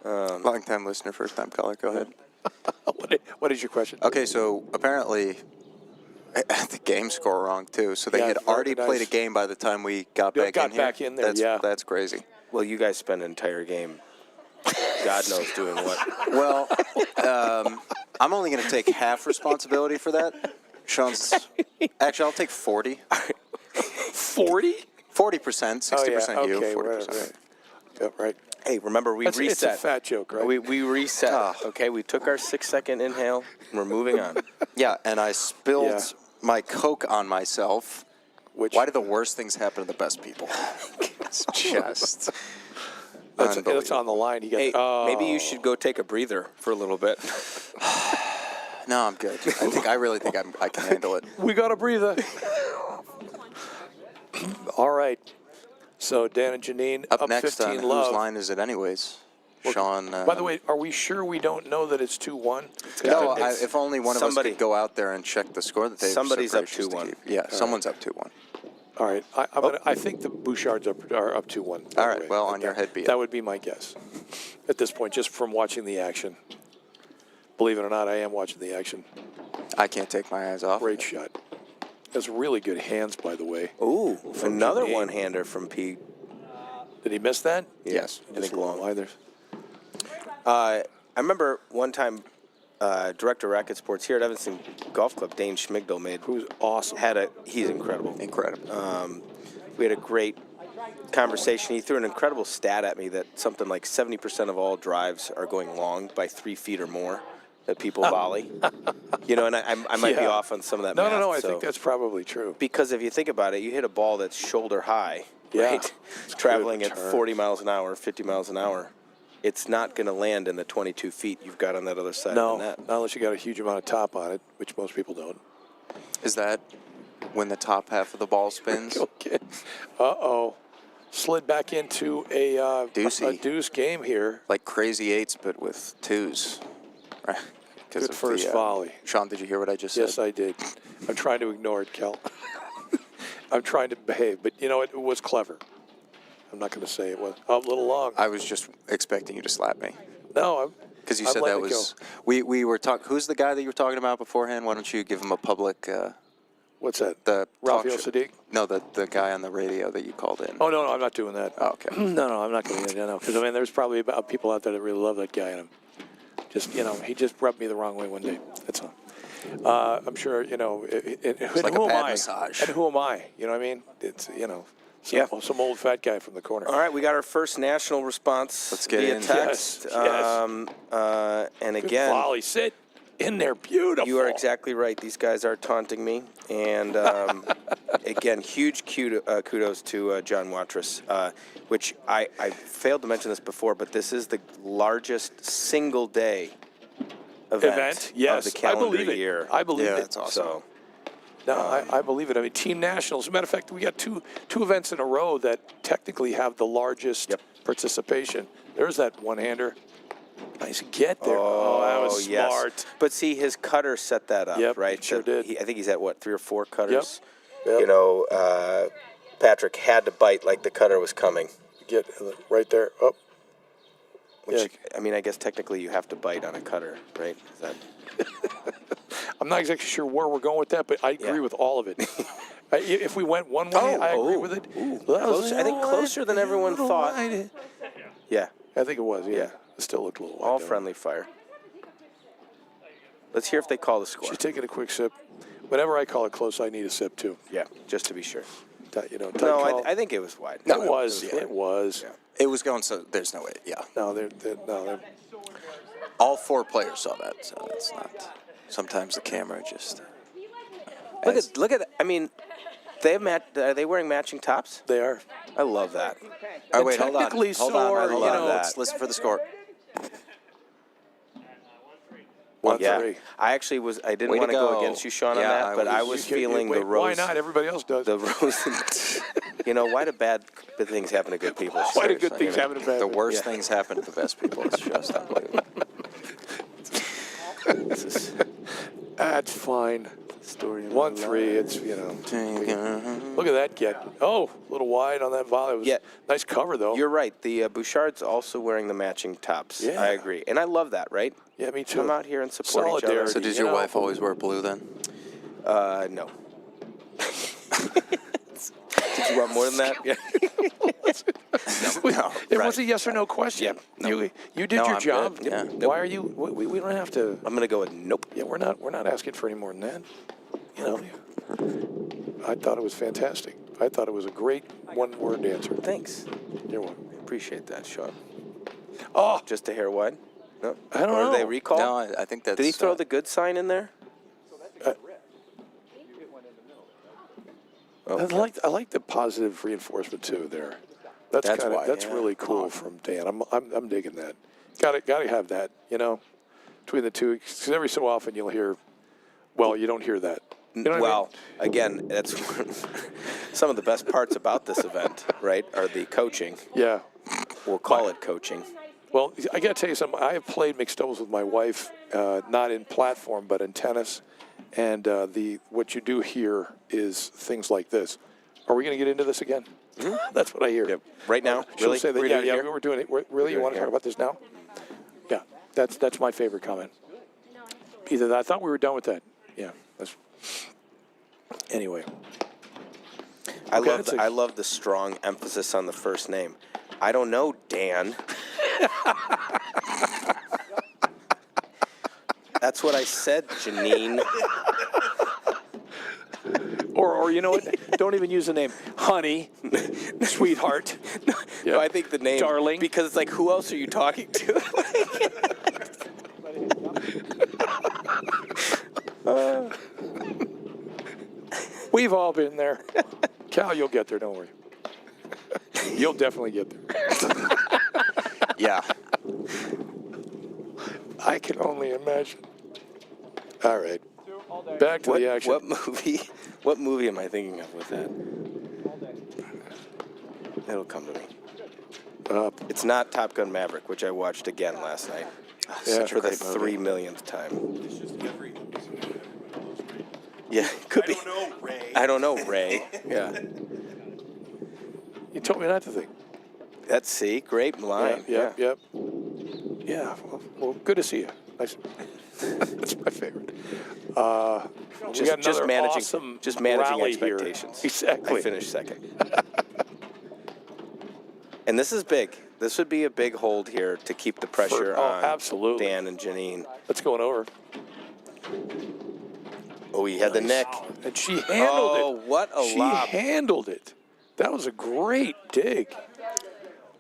Long-time listener, first-time caller. Go ahead. What is your question? Okay, so apparently the game score wrong too. So they Yeah, had very already nice. played a game by the time we got Yeah, back got in here. back in there, That's, yeah. That's crazy. Well, you guys spend an entire game, God knows doing what. Well, I'm only going to take half responsibility for that. Sean's actually, I'll take 40. 40? 40%, 60% you, 40%. Right. Yep, right. Hey, remember we It's reset. a fat joke, right? We reset. Okay, we took our 6-second inhale, and we're moving on. Yeah, and I spilled Yeah. my Coke on myself which Why do the worst things happen to the best people? It's just it's on the line. He got, Hey, maybe you should go take a breather for a little bit. No, I'm good. I really think I can handle it. We got a breather. All right. So Dan and Janine Up up next 15 on love. Whose Line Is It Anyways? Sean. By the way, are we sure we don't know that it's 2-1? No, it's- if only one of us somebody- could go out there and check the score that they've Somebody's so up gracious to 2-1. keep. Yeah, someone's up 2-1. All right. I think the Bouchards are up 2-1. by All the right, way. well, on your head be it. That would be my guess at this point, just from watching the action. Believe it or not, I am watching the action. I can't take my eyes off. Great shot. That's really good hands, by the way. Ooh, another Janine. one-hander from Pete. Did he miss that? Yes. I think long. Either. I remember one time, director of Racket Sports here at Evanston Golf Club, Dane Schmigdal, Who's awesome. he's incredible. Incredible. We had a great conversation. He threw an incredible stat at me that something like 70% of all drives are going long by 3 feet or more that people volley. You know, and I might be Yeah. off on some of that No, math. no, I so- think that's probably true. Because if you think about it, you hit a ball that's shoulder high, Yeah. right? Traveling Good at turn. 40 miles an hour, 50 miles an hour. It's not going to land in the 22 feet you've got on that other side No, of the net. not unless you got a huge amount of top on it, which most people don't. Is that when the top half of the ball spins? Okay. Uh-oh. Slid back into a Deucey. deuce game here. Like crazy eights, but with twos. Right? 'Cause Good of first volley. Sean, did you hear what I just Yes, said? I did. I'm trying to ignore it, Kel. I'm trying to behave, but you know, it was clever. I'm not going to say it was a little long. I was just expecting you to slap me. No, Because you I'm said letting that it was. We were talking. Who's the guy that you were talking about beforehand? Why don't you give him a public. What's that? The talk Rafael show- Sadiq? No, the guy on the radio that you called in. Oh, no, I'm not doing that. Oh, okay. No, I'm not going to. No, because I mean, there's probably about people out there that really love that guy, and just he just rubbed me the wrong way one day. That's all. I'm sure and like who a am bad I? massage. And who am I? You know what I mean? It's some old fat guy from the corner. All right, we got our first national response Let's get via in. text. Yes. And Good again, volley, sit in there, beautiful. you are exactly right. These guys are taunting me. And again, huge kudos to John Watrous, which I failed to mention this before, but this is the largest single day event Yes, of the calendar I believe it. year. I believe Yeah, it. that's awesome. So, No, I believe it. I mean, team nationals. As a matter of fact, we got two events in a row that technically have the largest Yep. participation. There's that one-hander. Nice get there. Oh, that was yes. smart. But see, his cutter set that up, Yep, right? it sure did. I think he's at, 3 or 4 cutters? Yep. You know, Patrick had to bite like the cutter was coming. Get right there. Oh, Which, Yeah. I mean, I guess technically you have to bite on a cutter, right? Is that... I'm not exactly sure where we're going with that, but I agree Yeah. with all of it. If we went one way, I agree with it. Closer, I think closer than everyone thought. Yeah, I think it was, yeah. Yeah. It still looked a little wide. all though. friendly fire. Let's hear if they call the score. She's taking a quick sip. Whenever I call it close, I need a sip too. Yeah, just to be sure. Tight No, call. I think it was wide. it was. It was. Yeah. It was going, so there's no way. Yeah. No, they're All 4 players saw that, so it's not. Sometimes the camera just. Look at that. I mean, they have are they wearing matching tops? they are. I love that. Oh, wait, hold on. technically Hold on. sore, Hold you on. know, Let's listen for the score. 1-3. Yeah, I didn't Way to want to go go. against you, Sean, Yeah, on that, I but was- I was You can't- feeling wait, the rose. Why not? Everybody else does. The rose. You know, why do bad things happen to good people? Why do good Seriously, things you know? happen to bad The people? worst things happen to the best people. It's just unbelievable. That's fine. Story of 1-3. It's Look at that get. Oh, a little wide on that volley. It was Yeah. nice cover though. You're right. The Bouchard's also wearing the matching tops. Yeah. I agree. And I love that, right? Yeah, me too. Come out here and support each other. Solidarity. So does You your know, wife always wear blue then? No. Did you want more than that? Yeah. It was a yes or no question. Yeah, no. You did No, your I'm job. good, yeah. Why are you? We don't have to. I'm going to go with nope. Yeah, we're not asking for any more than that. You know. I thought it was fantastic. I thought it was a great one-word answer. Thanks. You're welcome. Appreciate that, Sean. Oh, Just a hair wide? No? I don't or know. Did they recall? No, I think that's. Did he throw the good sign in there? Okay. I like the positive reinforcement too there. That's why, that's yeah. really cool from Dan. I'm digging that. Got to have that, between the two, because every so often you'll hear, well, you don't hear that. You know what I mean? Well, again, that's some of the best parts about this event, right, are the coaching. Yeah. We'll call it coaching. Well, I got to tell you something. I have played mixed doubles with my wife, not in platform, but in tennis. And what you do here is things like this. Are we going to get into this again? That's what I hear. Yep. Right now? She'll Really? say that, We're doing it here? we're doing it. Really? You want to talk about this now? Yeah. That's my favorite comment. Either that. I thought we were done with that. Yeah. Anyway. I Okay, love the strong emphasis on the first name. I don't know, Dan. That's what I said, Janine. Or you know what? Don't even use the name. Honey, sweetheart. No, I think the name. Darling. Because it's like, who else are you talking to? We've all been there. Cal, you'll get there. Don't worry. You'll definitely get there. Yeah. I can only imagine. All right. Back to the action. What movie am I thinking of with that? It'll come to me. It's not Top Gun Maverick, which I watched again last night. Yeah, For the great movie. 3 millionth time. Yeah, could be. I don't know, Ray. Yeah. You told me not to think. Let's see. Great line. Yep. Yeah. Well, good to see you. Nice. That's my favorite. We got Just another managing, awesome just managing rally here. expectations. Exactly. I finished second. And this is big. This would be a big hold here to keep the pressure on absolutely. Dan and Janine. Let's go over. Oh, he had the neck. And she handled Oh, it. what a she lob. handled it. That was a great dig.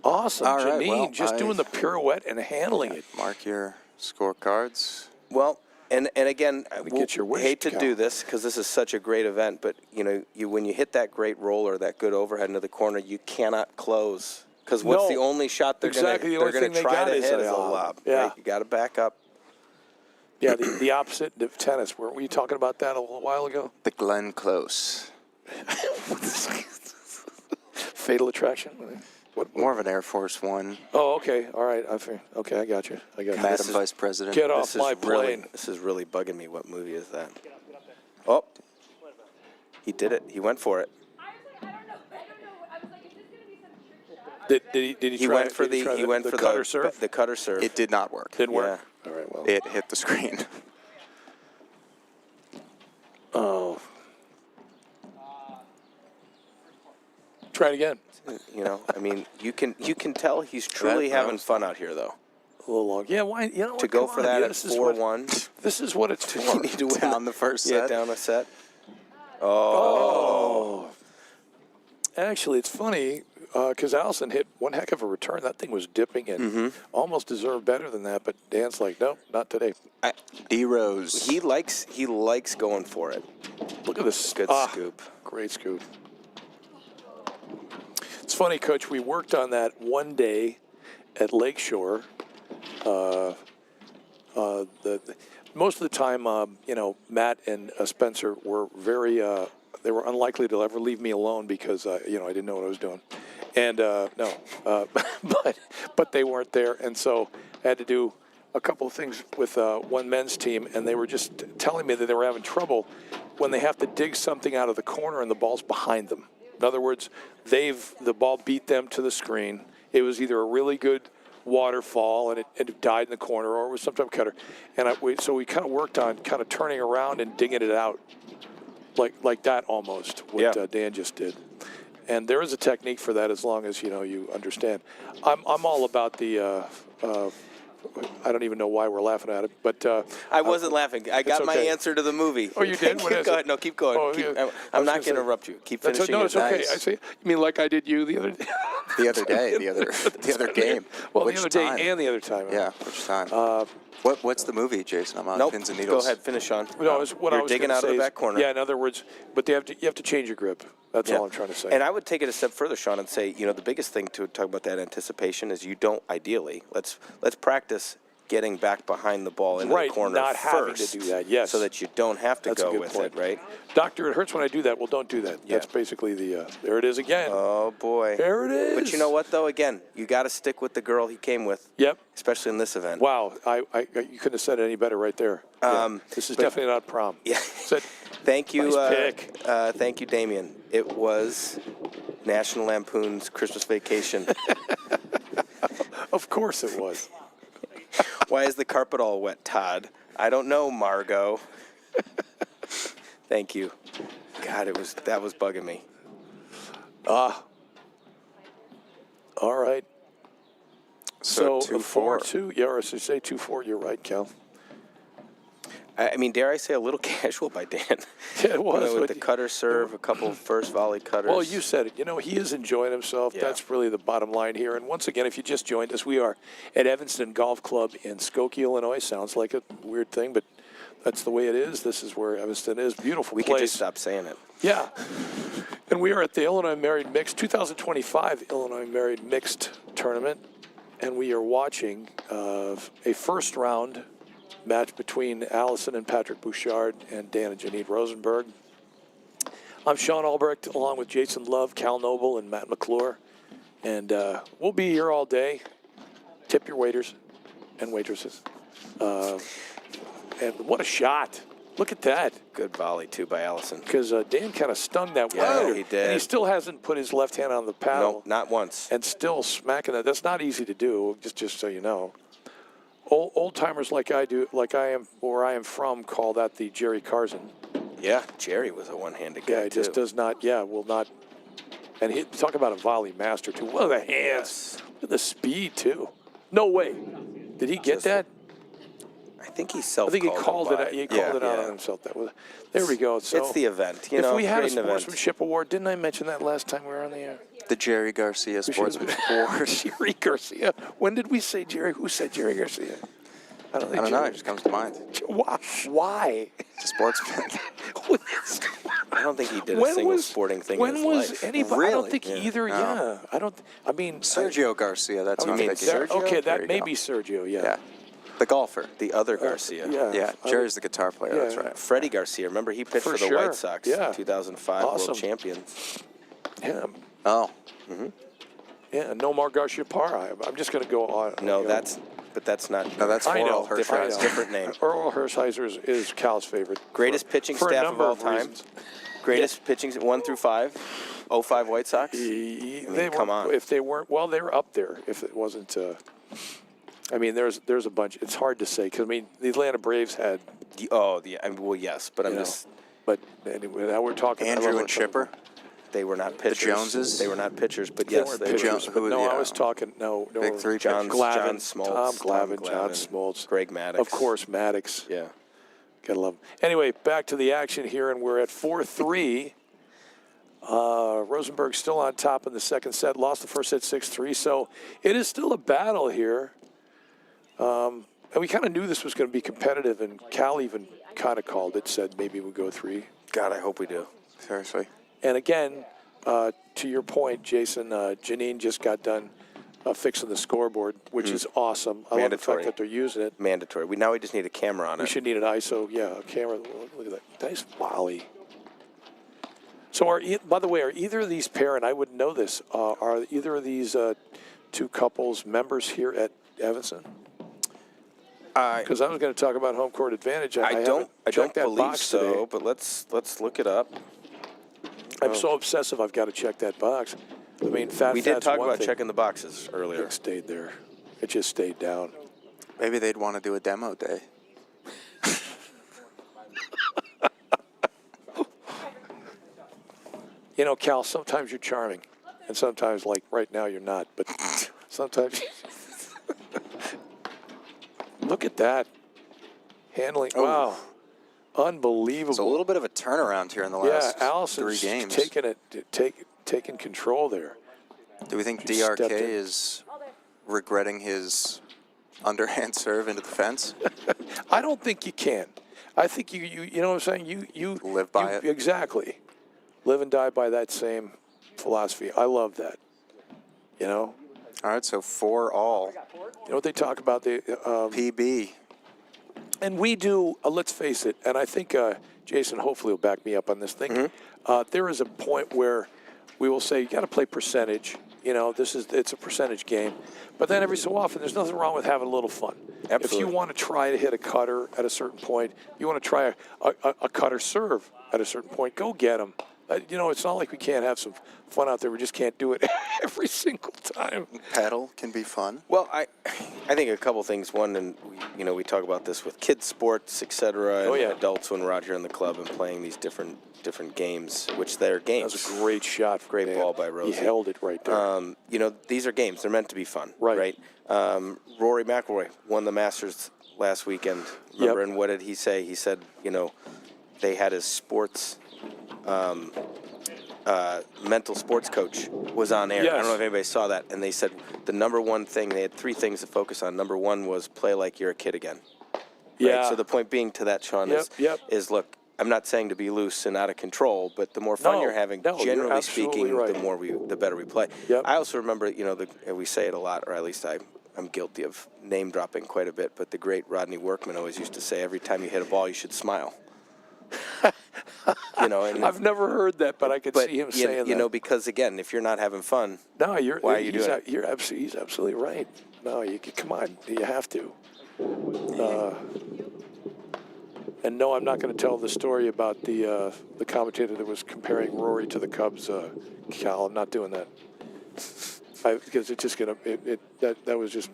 Awesome. All right, Janine well, just doing the pirouette and handling it. Mark your scorecards. Well, and again, we'll get your wish, hate to Cal. do this because this is such a great event, but when you hit that great roller, that good overhead into the corner, you cannot close. Because what's the only shot they're exactly the going only to thing they try got to is hit a is a lob. lob? Yeah. Right? You got to back up. Yeah, the opposite of tennis. Weren't we talking about that a little while ago? The Glenn Close. Fatal Attraction? What? More of an Air Force One. Oh, okay. All right. Okay, I got you. Madam Vice President. Get off This is my really, plane. this is really bugging me. What movie is that? Oh, he did it. He went for it. I don't know. I was like, is this going to be some trick shot? Did he He try, went for did he try the cutter serve? The cutter serve. It did not work. Didn't work? All right, well. It hit the screen. Oh. Try it again. I mean, you can tell he's truly having fun out here, though. A little long. Yeah, why? You know what? To go Come for on, that yeah, at this is what- 4-1. This is what it's for. You need to win Down the first Yeah, set. down a set. Oh. Actually, it's funny because Allison hit one heck of a return. That thing was dipping and almost deserved better than that. But Dan's like, nope, not today. D Rose. He likes going for it. Look at this. Good scoop. Great scoop. It's funny, Coach. We worked on that one day at Lakeshore. Most of the time, Matt and Spencer were very. They were unlikely to ever leave me alone because I didn't know what I was doing, and but they weren't there, and so I had to do a couple of things with one men's team, and they were just telling me that they were having trouble when they have to dig something out of the corner and the ball's behind them. In other words, the ball beat them to the screen. It was either a really good waterfall and it died in the corner, or it was some type of cutter. And so we kind of worked on kind of turning around and digging it out, like that almost, what Dan just did. And there is a technique for that as long as you understand. I'm all about the. I don't even know why we're laughing at it, but I wasn't laughing. I got my okay. answer to the movie. Oh, you did? What is Go it? ahead. No, keep going. Oh, Keep- yeah. I'm not gonna going to say- interrupt you. Keep That's finishing. no, it's your okay. nice. I say, you mean like I did you the other day? The other day, the other game. Well, Which the other time? day and the other time. Yeah, which time? What's the movie, Jason? I'm on Nope. pins and Go needles. ahead. Finish on. No, it's what I You're was digging gonna out of say the is- back corner. Yeah, in other words, but you have to change your grip. That's Yeah. all I'm trying to say. And I would take it a step further, Sean, and say, the biggest thing to talk about that anticipation is you don't ideally. Let's practice getting back behind the ball into Right, the corner not having first, to do that, yes. so that you don't have to That's a go good with point. it, right? Doctor, it hurts when I do that. Well, don't do that. Yeah. That's basically the, there it is again. Oh boy. There it is. But you know what, though? Again, you got to stick with the girl he came with. Yep. Especially in this event. Wow, you couldn't have said it any better right there. Yeah. This is definitely not prom. Yeah. Said, Thank you. Nice pick. Thank you, Damien. It was National Lampoon's Christmas Vacation. of course it was. Why is the carpet all wet, Todd? I don't know, Margot. Thank you. God, that was bugging me. All right. So 2-4. 4-2. Yeah, or as you say 2-4. You're right, Cal. I mean, dare I say a little casual by Dan? Yeah, it was. With but the cutter serve, a couple first volley cutters. Well, you said it. He is enjoying himself. Yeah. That's really the bottom line here. And once again, if you just joined us, we are at Evanston Golf Club in Skokie, Illinois. Sounds like a weird thing, but that's the way it is. This is where Evanston is. Beautiful we place. could just stop saying it. Yeah. And we are at the Illinois Married Mixed 2025 Illinois Married Mixed Tournament, and we are watching a first round match between Allison and Patrick Bouchard and Dan and Janine Rosenberg. I'm Sean Albrecht, along with Jason Love, Cal Noble, and Matt McClure. And we'll be here all day. Tip your waiters and waitresses. And what a shot. Look at that. Good volley, too, by Allison. Because Dan kind of stung that Yeah, one. he did. And he still hasn't put his left hand on the paddle. No, not once. And still smacking that. That's not easy to do, just so you know. Old timers like I am, where I am from, call that the Jerry Carson. Yeah, Jerry was a one-handed guy, Yeah, he just too. does not, will not. And talk about a volley master, too. What are the hands? Yes. Look at the speed, too. No way. Did he get that? I think he I self-called think he called it. He called it out yeah. on himself. There we go. So It's the event. if we had a create an event. sportsmanship award, didn't I mention that last time we were on the air? The Jerry Garcia Sportsmanship Award. Jerry Garcia. When did we say Jerry? Who said Jerry Garcia? I don't I don't know. It just comes to mind. Why? It's a sportsman. I don't think he did a When single was- sporting thing When in his was life. anybody? I don't Really? think either. No. Yeah, I don't. I mean, Sergio Garcia. That's I who I'm mean, thinking. there- okay, There that you may go. be Sergio. Yeah. Yeah. The golfer. The other Garcia. Yeah. Jerry's the guitar player. That's yeah. right. Freddie Garcia. Remember, he pitched For for the sure. White Sox, Yeah. 2005 Awesome. world champion. Yeah. Oh. Yeah. Nomar Garciaparra. I'm just going to go on. No, you know. that's not. No, that's I know. Orel different, I Hershiser. know. different name. Earl Hershiser is Cal's favorite. Greatest pitching for a staff of number all of time. reasons. Greatest pitching 1 through 5. 05 White Sox. They come weren't- on. If they weren't, well, they were up there. If it wasn't, I mean, there's a bunch. It's hard to say because I mean, the Atlanta Braves had, Well, yes, but I'm you know, just. but anyway, now we're talking Andrew and Chipper. They were not pitchers. Joneses? They were not pitchers, but They yes, weren't they pitchers. were. Jones- who- no, I yeah. was talking. No, Big three John, pitchers. Glavine, John Smoltz, Tom Glavine, John Glavine, Smoltz, Greg Maddux. of course, Maddox. Yeah. Gotta love him. Anyway, back to the action here, and we're at 4-3. Rosenberg's still on top in the second set. Lost the first set 6-3, so it is still a battle here. And we kind of knew this was going to be competitive, and Cal even kind of called it, said maybe we'll go 3. God, I hope we do. Seriously. And again, to your point, Jason, Janine just got done fixing the scoreboard, which is awesome. I love the Mandatory. fact that they're using it. Mandatory. Now we just need a camera on We it. should need an ISO, a camera. Look at that. Nice volley. So, by the way, are either of these pair, and I wouldn't know this, are either of these two couples members here at Evanston? Because I was going to talk about home court advantage. I don't checked that believe box so, today. but let's look it up. I'm so obsessive, I've got to check that box. I mean, We did Fat's talk one about thing. checking the boxes earlier. It stayed there. It just stayed down. Maybe they'd want to do a demo day. You know, Cal, sometimes you're charming, and sometimes, like right now, you're not. But sometimes, look at that handling. Oh. Wow, unbelievable. It's a little bit of a turnaround here in the yeah, last 3 Allison's games. taking control there. Do we think She stepped DRK in. is regretting his underhand serve into the fence? I don't think you can. I think you know what I'm saying. You Live by it? exactly. live and die by that same philosophy. I love that. You know? All right, so 4 all. You know what they talk about? PB. And we do, let's face it, and I think Jason hopefully will back me up on this thing. There is a point where we will say, you got to play percentage. You know, it's a percentage game. But then every so often, there's nothing wrong with having a little fun. Absolutely. If you want to try to hit a cutter at a certain point, you want to try a cutter serve at a certain point, go get them. You know, it's not like we can't have some fun out there. We just can't do it every single time. Paddle can be fun. Well, I think a couple things. One, and we talk about this with kids sports, etc., and Oh, yeah. adults when we're out here in the club and playing these different games, which they're That games. was a great shot. Great Dan. ball by Rosie. He held it right there. These are games. They're meant to be fun. Right. Rory McIlroy won the Masters last weekend. Remember, and what did he say? He said, they had his sports, mental sports coach was on air. I Yes. don't know if anybody saw that. And they said the number one thing, they had 3 things to focus on. Number 1 was play like you're a kid again. Yeah. Right? So the point being to that, Sean, is look, I'm not saying to be loose and out of control, but the more fun No, you're having, no, you're generally absolutely speaking, right. the better we play. Yep. I also remember, and we say it a lot, or at least I'm guilty of name dropping quite a bit, but the great Rodney Workman always used to say, every time you hit a ball, you should smile. And I've never heard that, but I could see him saying that. Because again, if you're not having fun, No, why are you doing it? He's absolutely right. No, come on, you have to. And no, I'm not going to tell the story about the commentator that was comparing Rory to the Cubs. Cal, I'm not doing that. Because it's just going to that was just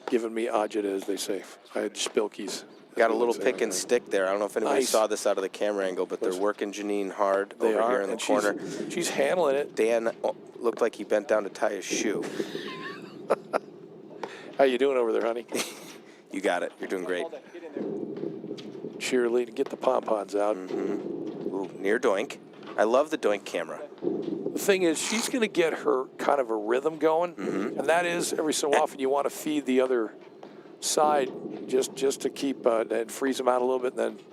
giving me agita, as they say. I had spilkies. Got a little pick and stick there. I don't know if anybody Nice. saw this out of the camera angle, but they're working Janine hard They over are, here in the and corner. She's handling it. Dan looked like he bent down to tie his shoe. How you doing over there, honey? You got it. You're doing great. Cheerleading, get the pom-poms out. Ooh, near doink. I love the doink camera. The thing is, she's going to get her kind of a rhythm going, and that is every so often you want to feed the other side just to keep and freeze them out a little bit, and then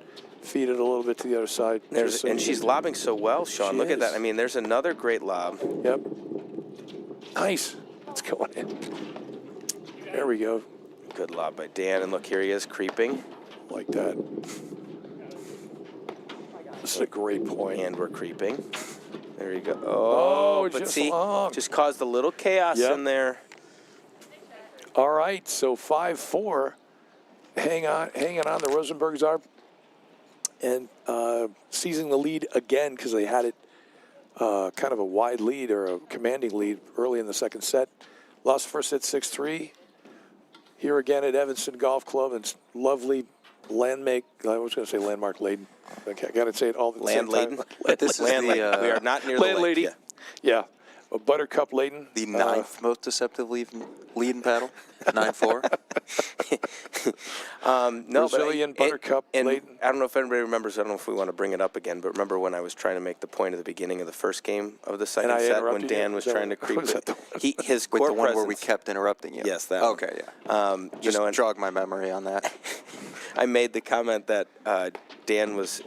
feed it a little bit to the other side. And she's lobbing so well, Sean. She Look at that. is. I mean, there's another great lob. Yep. Nice. It's going in. There we go. Good lob by Dan. And look, here he is creeping. Like that. This is a great point. And we're creeping. There you go. Oh, but just see, long. just caused a little chaos Yep. in there. All right, so 5-4. Hanging on. The Rosenbergs are. And seizing the lead again because they had it kind of a wide lead or a commanding lead early in the second set. Lost the first set 6-3. Here again at Evanston Golf Club. It's lovely landmark. I was going to say landmark laden. I got to say it all the Land same laden. time. But this is we are not near the Land lake. lady. Yeah. Yeah. A Buttercup laden. The 9th most deceptive lead in paddle. 9-4. No, Brazilian but Buttercup and laden. I don't know if anybody remembers. I don't know if we want to bring it up again, but remember when I was trying to make the point at the beginning of the first game of the second I set when interrupted you? Dan was So- trying to creep was that the it. His With court the one where we presence- kept interrupting you. Yes, that one. Okay, yeah. Just and jog my memory on that. I made the comment that Dan was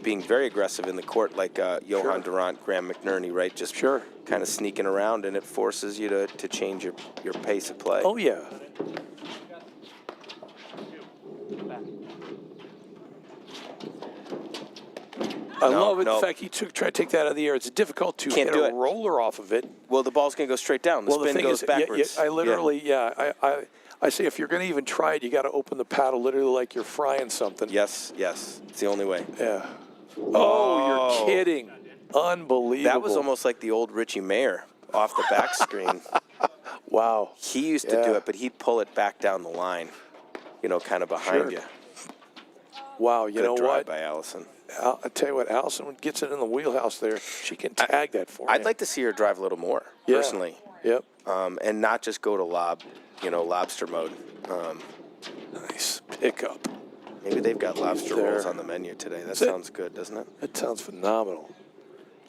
being very aggressive in the court, like Johan Durant, Graham McNerney, right? Just kind of sneaking around, and it forces you to change your pace of play. Oh, yeah. I love it. no. The fact he tried to take that out of the air. It's difficult to Can't hit do a it. roller off of it. Well, the ball's going to go straight down. The Well, the spin thing goes is, yeah, backwards. I literally, I say if you're going to even try it, you got to open the paddle literally like you're frying something. Yes. It's the only way. Yeah. Oh, you're kidding. Unbelievable. That was almost like the old Richie Mayer off the back screen. Wow. He used to do it, but he'd pull it back down the line, kind of behind you. Wow, you Good know drive what? by Allison. I tell you what, Allison gets it in the wheelhouse there. She can tag that for I'd him. like to see her drive a little more, Yeah. personally. Yep. And not just go to lobster mode. Nice pickup. Maybe they've got lobster There. rolls on the menu today. That That's it. sounds good, doesn't it? That sounds phenomenal.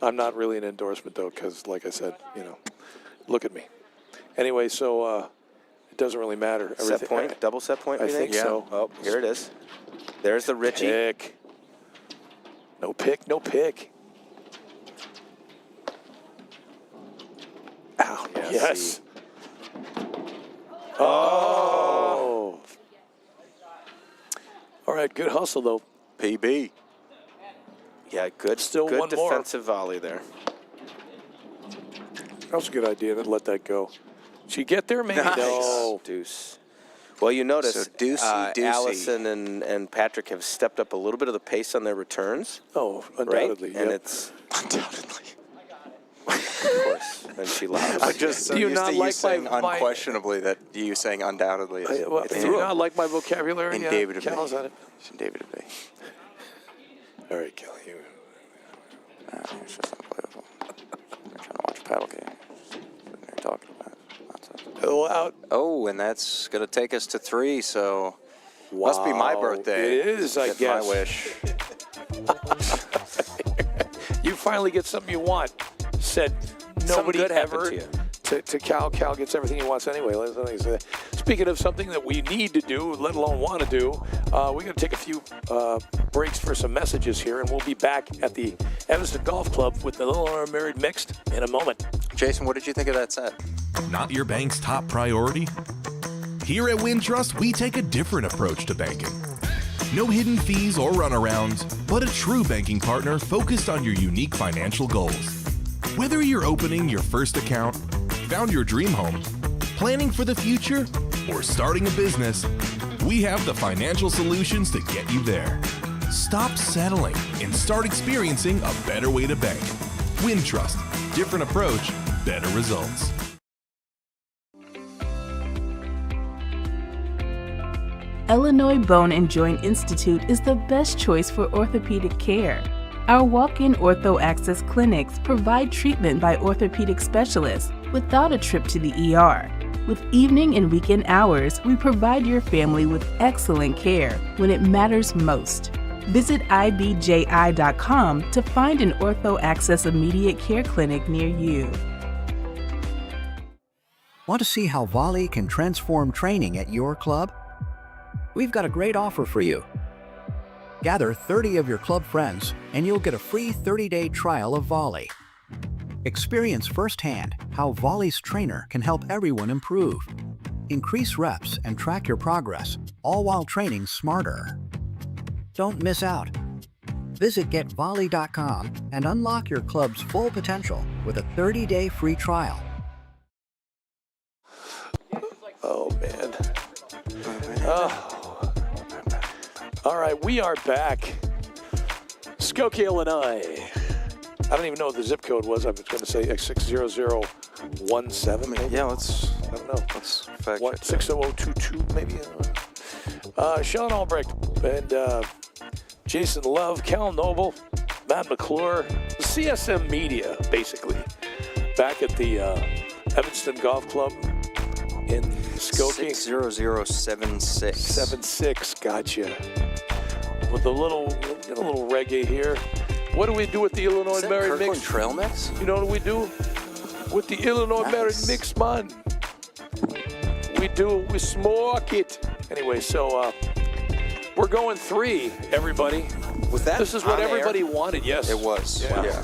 I'm not really an endorsement, though, because, like I said, look at me. Anyway, so it doesn't really matter. Set point? Double set point, I you think so. Oh, here it is. There's the Richie. Pick. No pick. Ow, Yeah, yes. see. Oh. All right, good hustle, though. PB. Yeah, good. Still good one more. defensive volley there. That was a good idea to let that go. She get there, maybe? Nice. No. Deuce. Well, you notice So deucey. Allison and Patrick have stepped up a little bit of the pace on their returns, Oh, right? undoubtedly. And yep. it's, Undoubtedly. of course, and she lost. I'm just so Do you used not to you like saying my- unquestionably that you saying undoubtedly. Is, Well, it's do you not like my vocabulary? in David Cal's on it. It's in David B. All right, Cal. You. It's just unbelievable. They're trying to watch paddle game. They're talking about nonsense. Oh, out. Oh, and that's going to take us to 3, so must be my Wow, birthday. it is, I Get guess. my wish. You finally get something you want. Said nobody good happened ever to you. to Cal. Cal gets everything he wants anyway. Let's not say that. Speaking of something that we need to do, let alone want to do, we're going to take a few breaks for some messages here, and we'll be back at the Evanston Golf Club with the Little Unmarried Mixed in a moment. Jason, what did you think of that set? Not your bank's top priority? Here at Wintrust, we take a different approach to banking. No hidden fees or runarounds, but a true banking partner focused on your unique financial goals. Whether you're opening your first account, found your dream home, planning for the future, or starting a business, we have the financial solutions to get you there. Stop settling and start experiencing a better way to bank. Wintrust, different approach, better results. Illinois Bone and Joint Institute is the best choice for orthopedic care. Our walk-in ortho access clinics provide treatment by orthopedic specialists without a trip to the ER. With evening and weekend hours, we provide your family with excellent care when it matters most. Visit ibji.com to find an ortho access immediate care clinic near you. Want to see how Volley can transform training at your club? We've got a great offer for you. Gather 30 of your club friends and you'll get a free 30-day trial of Volley. Experience firsthand how Volley's trainer can help everyone improve. Increase reps and track your progress, all while training smarter. Don't miss out. Visit getvolley.com and unlock your club's full potential with a 30-day free trial. Oh, man. Oh. All right, we are back. Skokie, Illinois. I don't even know what the zip code was. I was going to say 60017, maybe. Yeah, let's I don't know. fact check that. 60022, maybe. Sean Albrecht and Jason Love, Cal Noble, Matt McClure, CSM Media, basically, back at the Evanston Golf Club in Skokie. 60076. 7-6, gotcha. With a little reggae here. What do we do with the Illinois Is that Married Kirkland Mix? Trail Mix? You know what we do with the Illinois Nice. Married Mix, man? We smoke it. Anyway, so we're going 3, everybody. Was that This is what on air? everybody wanted. Yes, It was. Yeah.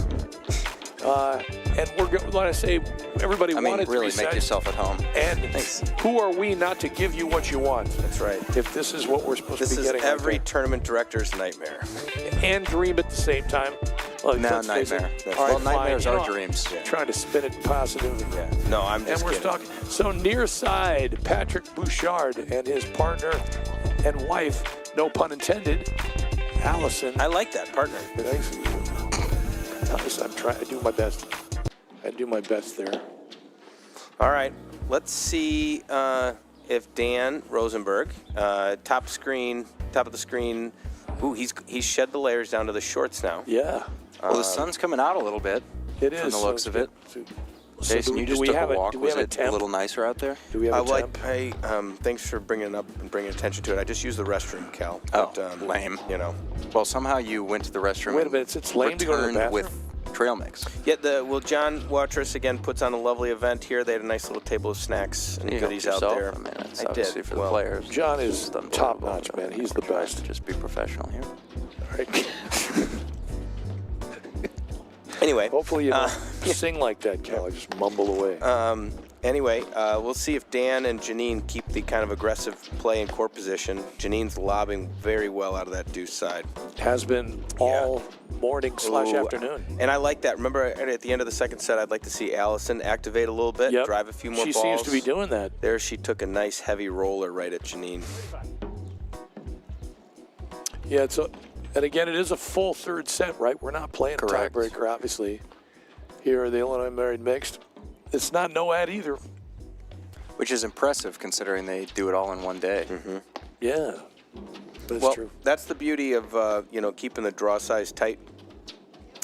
And we're going to say everybody I mean, wanted really 3 make sets. yourself at home. And Thanks. who are we not to give you what you want? That's right. If this is what we're supposed This to be is getting, every right tournament director's nightmare. there. And dream at the same time. Look, No, let's face it. nightmare. All Well, right, nightmares fine. are You know, dreams. I'm trying to spin it positive. Yeah. No, I'm And just we're kidding. talking. So near side, Patrick Bouchard and his partner and wife, no pun intended, Allison. I like that partner. Thanks. I'm trying. I do my best. I do my best there. All right, let's see if Dan Rosenberg, top of the screen. Ooh, he's shed the layers down to the shorts now. Yeah, Well, the sun's coming out a little bit. it From is. the looks of it. So Jason, do you do just we took have a walk. Do we Was have a it a temp? little nicer out there? Do we have a temp? Thanks for bringing it up and bringing attention to it. I just used the restroom, Cal. Oh, but, lame. You know. Well, somehow you went to the restroom. Wait a and minute, it's lame to go to the returned bathroom? with trail mix. Yeah, John Watrous again puts on a lovely event here. They had a nice little table of snacks and You helped goodies out yourself. there. I mean, it's I obviously did. for Well, the players. John is It's unbelievable. top-notch, man. He's the I'm trying best. to just be professional here. All right. Anyway. Hopefully you don't sing like that, Cal. Just mumble away. Anyway, we'll see if Dan and Janine keep the kind of aggressive play in court position. Janine's lobbing very well out of that deuce side. Has been all morning / afternoon. And I like that. Remember, at the end of the second set, I'd like to see Allison activate a little bit, Yep. drive a few more She balls. seems to be doing that. There she took a nice heavy roller right at Janine. Yeah, and again, it is a full third set, right? We're not playing Correct. a tiebreaker, obviously. Here, the Illinois Married Mixed. It's not no ad either. Which is impressive considering they do it all in one day. Yeah, that's Well, true. that's the beauty of keeping the draw size tight.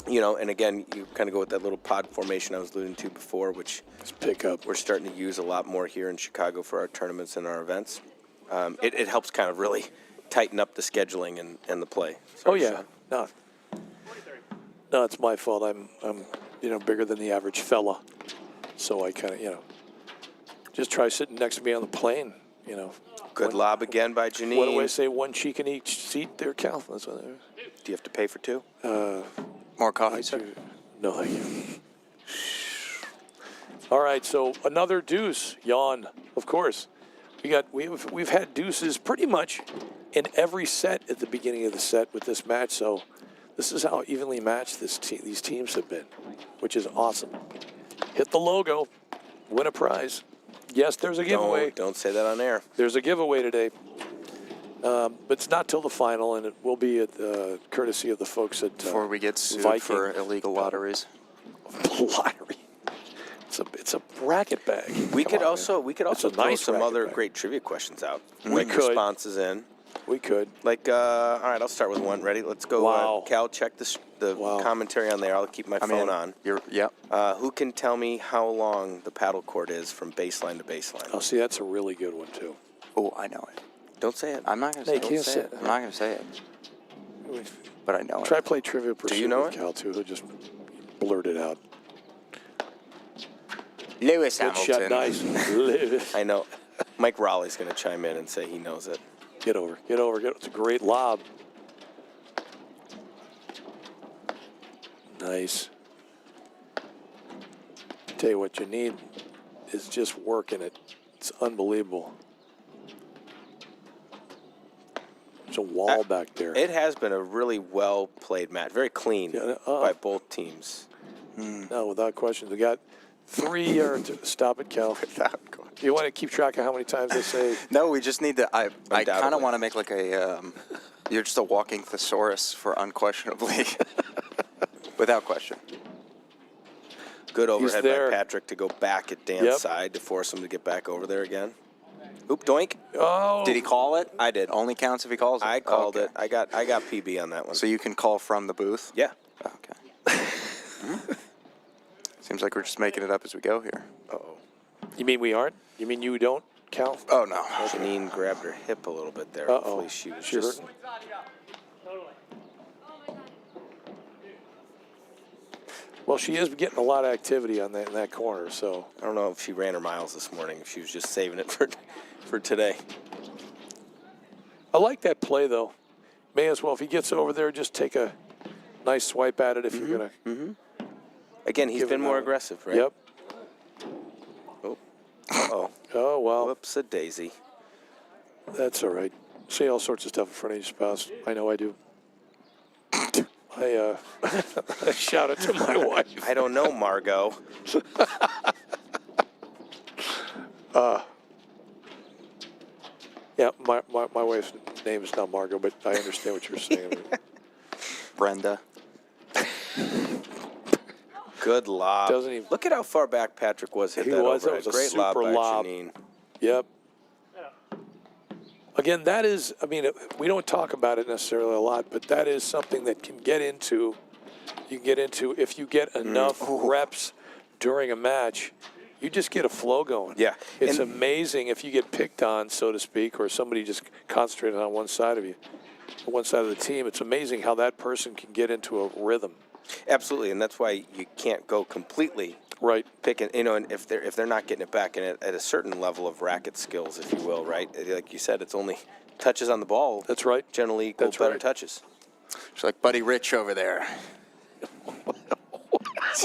And again, you kind of go with that little pod formation I was alluding to before, which Let's pick up. we're starting to use a lot more here in Chicago for our tournaments and our events. It helps kind of really tighten up the scheduling and the play. Oh Sorry, yeah, Sean. no, it's my fault. I'm bigger than the average fella, so I kind of just try sitting next to me on the plane. Good lob again by Janine. What do I say? One cheek in each seat there, Cal. That's what it is. Do you have to pay for two? More coffee, sir? No, thank you. All right, so another deuce. Yawn, of course. We've had deuces pretty much in every set at the beginning of the set with this match. So this is how evenly matched these teams have been, which is awesome. Hit the logo, win a prize. Yes, there's a giveaway. Don't say that on air. There's a giveaway today. But it's not till the final, and it will be at courtesy of the folks at Before we get sued Viking. for illegal lotteries. Lottery. It's a bracket bag. We could Come on, also man. throw nice some bracket other bag. great trivia questions out. We Like could. responses in. We could. Like, all right, I'll start with one. Ready? Let's go. Wow. Cal, check the Wow. commentary on there. I'll keep my phone on. Yep. Who can tell me how long the paddle court is from baseline to baseline? Oh, see, that's a really good one too. Oh, I know it. Don't say it. I'm not going to Hey, say it. can't say it. it. I'm not going to say it. But I know Try it. play Trivia Pursuit you know with it? Cal too. He'll just blurt it out. Lewis Good Hamilton. shot, nice. I know. Mike Raleigh's going to chime in and say he knows it. Get over. It's a great lob. Nice. Tell you what you need is just working it. It's unbelievable. There's a wall back there. It has been a really well played match. Very clean Yeah, by both teams. No, without question. They got 3 yards. Stop it, Cal. You want to keep track of how many times they say? No, we just need to. I kind of Undoubtedly. want to make like a. You're just a walking thesaurus for unquestionably. Without question. Good overhead by there. Patrick to go back at Dan's Yep. side to force him to get back over there again. Oop, doink. Oh. Did he call it? I did. Only counts if he calls it. I called Okay. it. I got PB on that one. So you can call from the booth? Yeah. Okay. Seems like we're just making it up as we go here. Uh-oh. You mean we aren't? You mean you don't, Cal? Oh, no. Janine grabbed her hip a little bit there. Uh-oh. Hopefully she was She just... hurt? Well, she is getting a lot of activity on in that corner, so. I don't know if she ran her miles this morning, if she was just saving it for today. I like that play, though. May as well, if he gets over there, just take a nice swipe at it if you're going to. Again, he's Give been him more that one. aggressive, right? Yep. Oh. Uh-oh. Oh, well, Whoops-a-daisy. that's all right. Say all sorts of stuff in front of your spouse. I know I do. I shout it to my wife. I don't know, Margot. Yeah, my wife's name is not Margot, but I understand what you're saying. Brenda. Good lob. Doesn't even- Look at how far back Patrick was hit He that was. That overhead. was a Great lob super by lob. Janine. Yep. Again, that is, I mean, we don't talk about it necessarily a lot, but that is something that you can get into if you get enough reps during a match, you just get a flow going. Yeah. It's And- amazing if you get picked on, so to speak, or somebody just concentrated on one side of you, one side of the team. It's amazing how that person can get into a rhythm. Absolutely, and that's why you can't go completely Right. picking, and if they're not getting it back in at a certain level of racket skills, if you will, right? Like you said, it's only touches on the ball. That's right. Generally equal That's better right. touches. She's like Buddy Rich over there.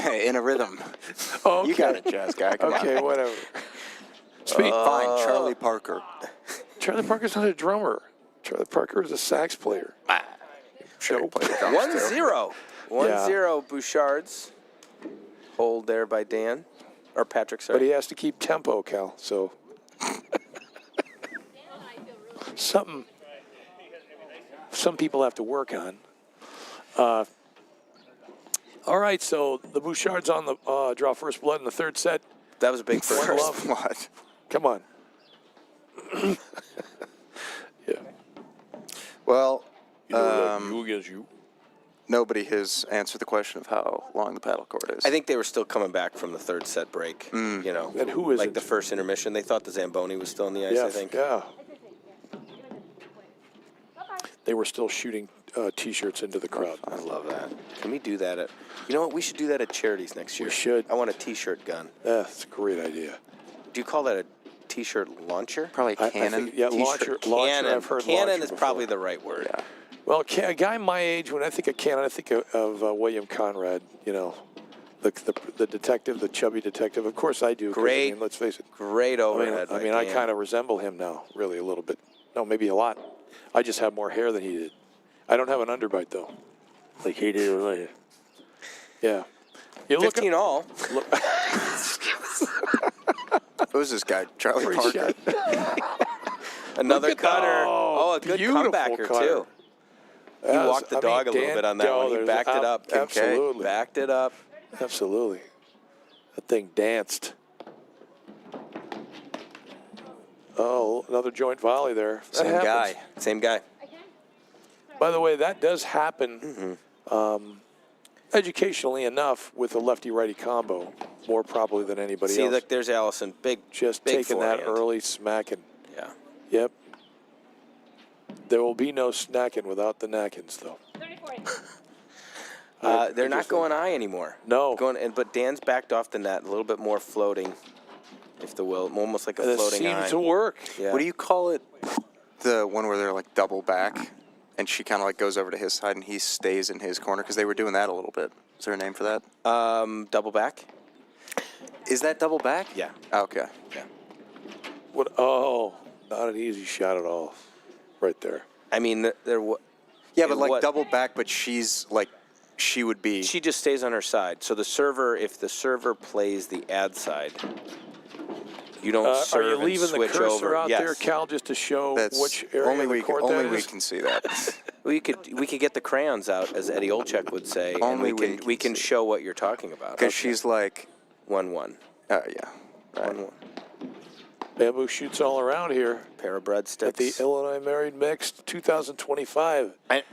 In a rhythm. Oh, okay. You got it, jazz guy. Come Okay, on. whatever. Speak. Fine, Charlie Parker. Charlie Parker's not a drummer. Charlie Parker is a sax player. Sure, he played the drums, too. 1-0. 1-0 Bouchards. Hold there by Dan. Or Patrick, sorry. But he has to keep tempo, Cal. So some people have to work on. All right, so the Bouchards on the draw first blood in the third set. That was a big One first. love. What? Come on. Yeah. Well, You against you. nobody has answered the question of how long the paddle court is. I think they were still coming back from the third set break. You know, And who is like it? the first intermission. They thought the Zamboni was still in the ice, I think. Yeah. They were still shooting T-shirts into the crowd. I love that. Can we do that at? You know what? We should do that at charities next year. We should. I want a T-shirt gun. Yeah, that's a great idea. Do you call that a T-shirt launcher? Probably I Canon. think, yeah, T-shirt. launcher. I've heard Cannon launcher is before. probably the right word. Yeah. Well, a guy my age, when I think of Cannon, I think of William Conrad. You know, the detective, the chubby detective. Of course, I do. 'cause, Great. I mean, let's face it. Great overhead. I mean, I kind of resemble him now, really, a little bit. No, maybe a lot. I just have more hair than he did. I don't have an underbite though, like he did. Like, yeah. You look 15 all. Who's this guy? Charlie Appreciate Parker. Another Look at that. cutter. Oh, Oh, a good beautiful comebacker cutter. too. He That was- walked the I mean, dog a little Dan bit on that one. He Dell, backed it up. Absolutely. Backed it up. Absolutely. That thing danced. Oh, another joint volley there. That Same happens. guy. Same guy. By the way, that does happen educationally enough with a lefty-righty combo, more probably than anybody See, else. look, there's Allison. Big, Just big taking that forehand. early smacking. Yeah. Yep. There will be no snacking without the knackins, though. They're not going eye anymore. No. But Dan's backed off the net a little bit more floating, if the will, almost like a That floating seemed eye. to work. Yeah. What do you call it? The one where they're like double back, and she kind of like goes over to his side, and he stays in his corner because they were doing that a little bit. Is there a name for that? Double back? Is that double back? Yeah. Okay. Yeah. What? Oh, not an easy shot at all. Right there. I mean, Yeah, but like what- double back, but she's like, she would be. she just stays on her side. So the server, if the server plays the ad side, you don't Are serve you and leaving the switch cursor over. out yes. there, Cal, just to show That's which area only of the we court only that we is? can see that. We could get the crayons out, as Eddie Olczyk would say, and Only we can see. show what you're talking about. Because she's like, 1-1. yeah, right. 1-1. Bamboo shoots all around here Pair of at the breadsticks. Illinois Married Mixed 2025. And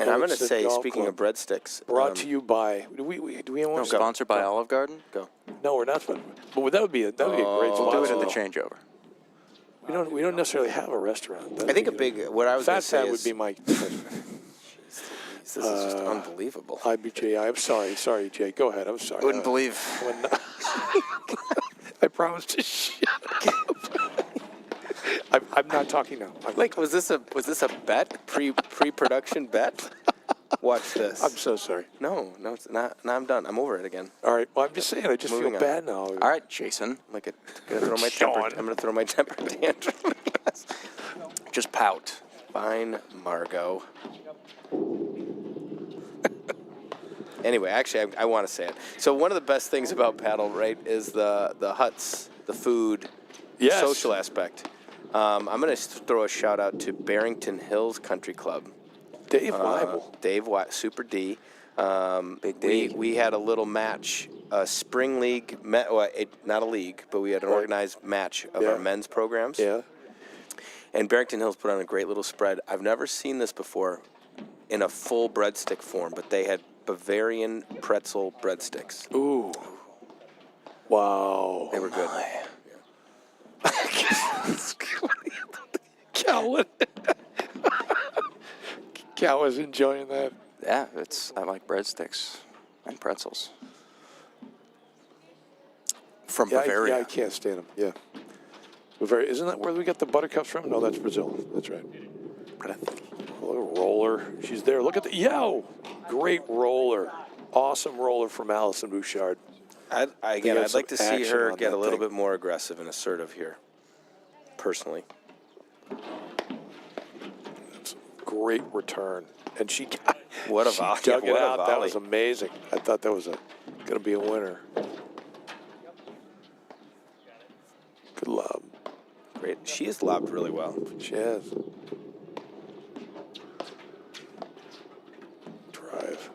I'm going to Evanston say, Golf speaking of Club. breadsticks, Brought to you by. Do we want to? Sponsored by Olive Garden. go. No, we're not. But that would be a great We'll sponsor. do it at the though. changeover. We don't necessarily have a restaurant. I think a big. What I was going Fat to say Pat is would be my. this is just unbelievable. IBJ. I'm sorry, Jay. Go ahead. I'm sorry. Wouldn't believe. I promise to shut up. I'm not talking now. Like, was this a bet? Pre-production bet? Watch this. I'm so sorry. No, it's not. No, I'm done. I'm over it again. All right. Well, I'm just saying. I just Moving feel on. bad now. All right, Jason. I'm gonna throw my temper. Sean. I'm gonna throw my temper tantrum. Just pout. Fine, Margot. Anyway, actually, I want to say it. So one of the best things about paddle, right, is the huts, the food, Yes. the social aspect. I'm going to throw a shout out to Barrington Hills Country Club. Dave Weibel. Dave Super D. Big D. We had a little match, a spring league, not a league, but we had an Right. organized match of Yeah. our men's programs. Yeah. And Barrington Hills put on a great little spread. I've never seen this before in a full breadstick form, but they had Bavarian pretzel breadsticks. Ooh. Wow. They were good. Cal was enjoying that. Yeah, I like breadsticks and pretzels. From Yeah, Bavaria. I can't stand them. Yeah. Bavaria. Isn't that where we got the buttercups from? No, that's Brazil. That's right. Look at roller. She's there. Look at the great roller. awesome roller from Allison Bouchard. I'd like some to see action her on get that a little thing. bit more aggressive and assertive here, personally. Great return. And she got, What a she volley. dug it What a out. That volley. was amazing. I thought that was going to be a winner. Good lob. Great. She has lobbed really well. She has. Drive.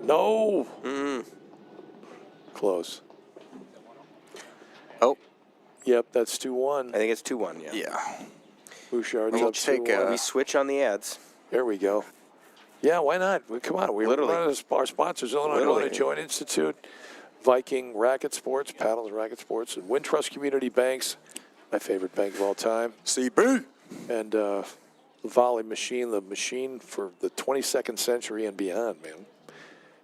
No. Close. Oh, Yep, that's 2-1. I think it's 2-1, yeah. yeah. Bouchard's We'll up take 2-1. We switch on the ads. There we go. Yeah, why not? Come on. We're Literally. one of our sponsors, Illinois Literally. Illinois Joint Institute, Viking Racket Sports, Paddles and Racket Sports, and Wintrust Community Banks, my favorite bank of all time. CB. And the Volley Machine, the machine for the 22nd century and beyond, man. And,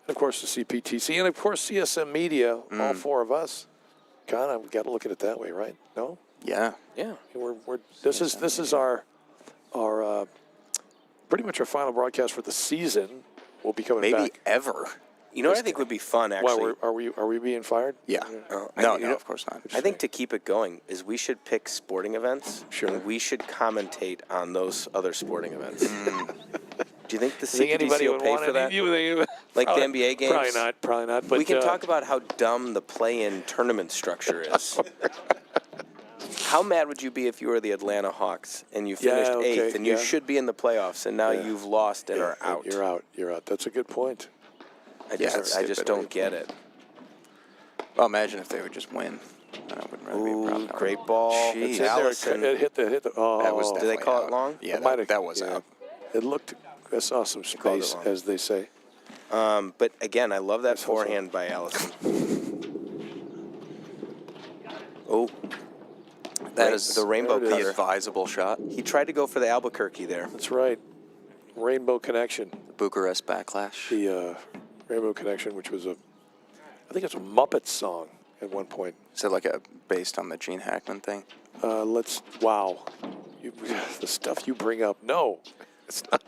of course, the CPTC. And, of course, CSM Media, all four of us. God, we've got to look at it that way, right? No? Yeah. Yeah. This is our pretty much our final broadcast for the season. We'll be coming Maybe back. ever. You know what I think would be fun, Why actually? are we being fired? Yeah. Oh, No, you no, know- of course not. I think to keep it going is we should pick sporting events. Sure. And we should commentate on those other sporting events. Do you think the Think CPTC anybody will would pay want for that? Like the NBA games? Probably not. Probably not. But We can talk about how dumb the play-in tournament structure is. How mad would you be if you were the Atlanta Hawks and you finished eighth and you should be in the playoffs and now you've lost and are out? You're out. You're out. That's a good point. I Yeah, just, it's I just stupid. don't get it. Well, imagine if they would just win. That wouldn't really be a Ooh, problem. great ball. Jeez. It's in there. Allison. It hit the. Oh, That was Do they definitely call out. it long? Yeah, It might have- that was yeah. out. It looked. I saw some called it space, long. as they say. But again, I love that That's also- forehand by Allison. Oh, That is the rainbow there it is. the cutter. advisable shot. He tried to go for the Albuquerque there. That's right. Rainbow Connection. The Bucharest backlash. The Rainbow Connection, which was I think it's a Muppets song at one point. Is it like a based on the Gene Hackman thing? Wow. The stuff you bring up. No, it's not.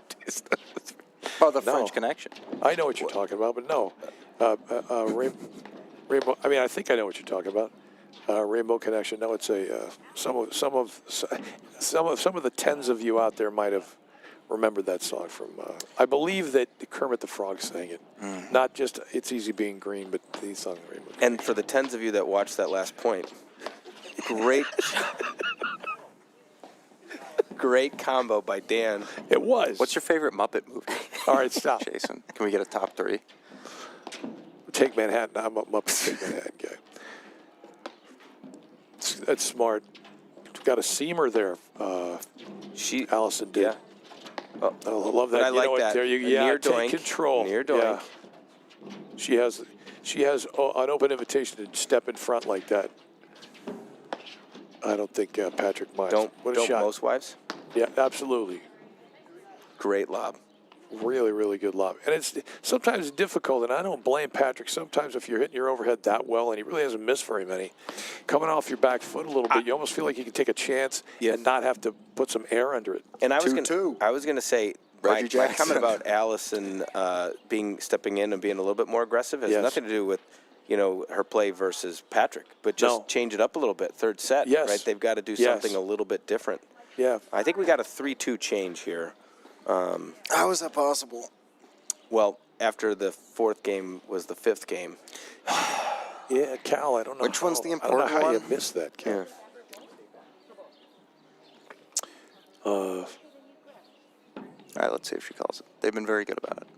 Oh, the No. French Connection. I know what you're talking about, but no. Rainbow. I mean, I think I know what you're talking about. Rainbow Connection. No, it's some of the tens of you out there might have remembered that song from. I believe that Kermit the Frog sang it. Not just "It's Easy Being Green," but the song Rainbow. And for the tens of you that watched that last point, great, great combo by Dan. It was. What's your favorite Muppet movie? All right, stop. Jason? Can we get a top three? Take Manhattan. I'm up with Take Manhattan guy. That's smart. Got a seamer there. She, Allison did. yeah. Oh, I love that. but I You like know what, that. There you, A near take doink. control. Near doink. Yeah. She has an open invitation to step in front like that. I don't think Patrick minds. What a don't shot. most wives? Yeah, absolutely. Great lob. Really, really good lob. And it's sometimes difficult, and I don't blame Patrick. Sometimes if you're hitting your overhead that well, and he really hasn't missed very many, coming off your back foot a little bit, you almost feel like you can take a chance and not have to put some air under it. And I was 2-2. gonna say my Reggie Jackson. comment about Allison stepping in and being a little bit more aggressive has Yes. nothing to do with her play versus Patrick, but just No. change it up a little bit. Third set, Yes. right? They've got to do Yes. something a little bit different. Yeah. I think we got a 3-2 change here. How is that possible? Well, after the fourth game was the fifth game. Yeah, Cal, I don't know. Which one's the I don't know important how you one? missed that, Cal. All right, let's see if she calls it. They've been very good about it.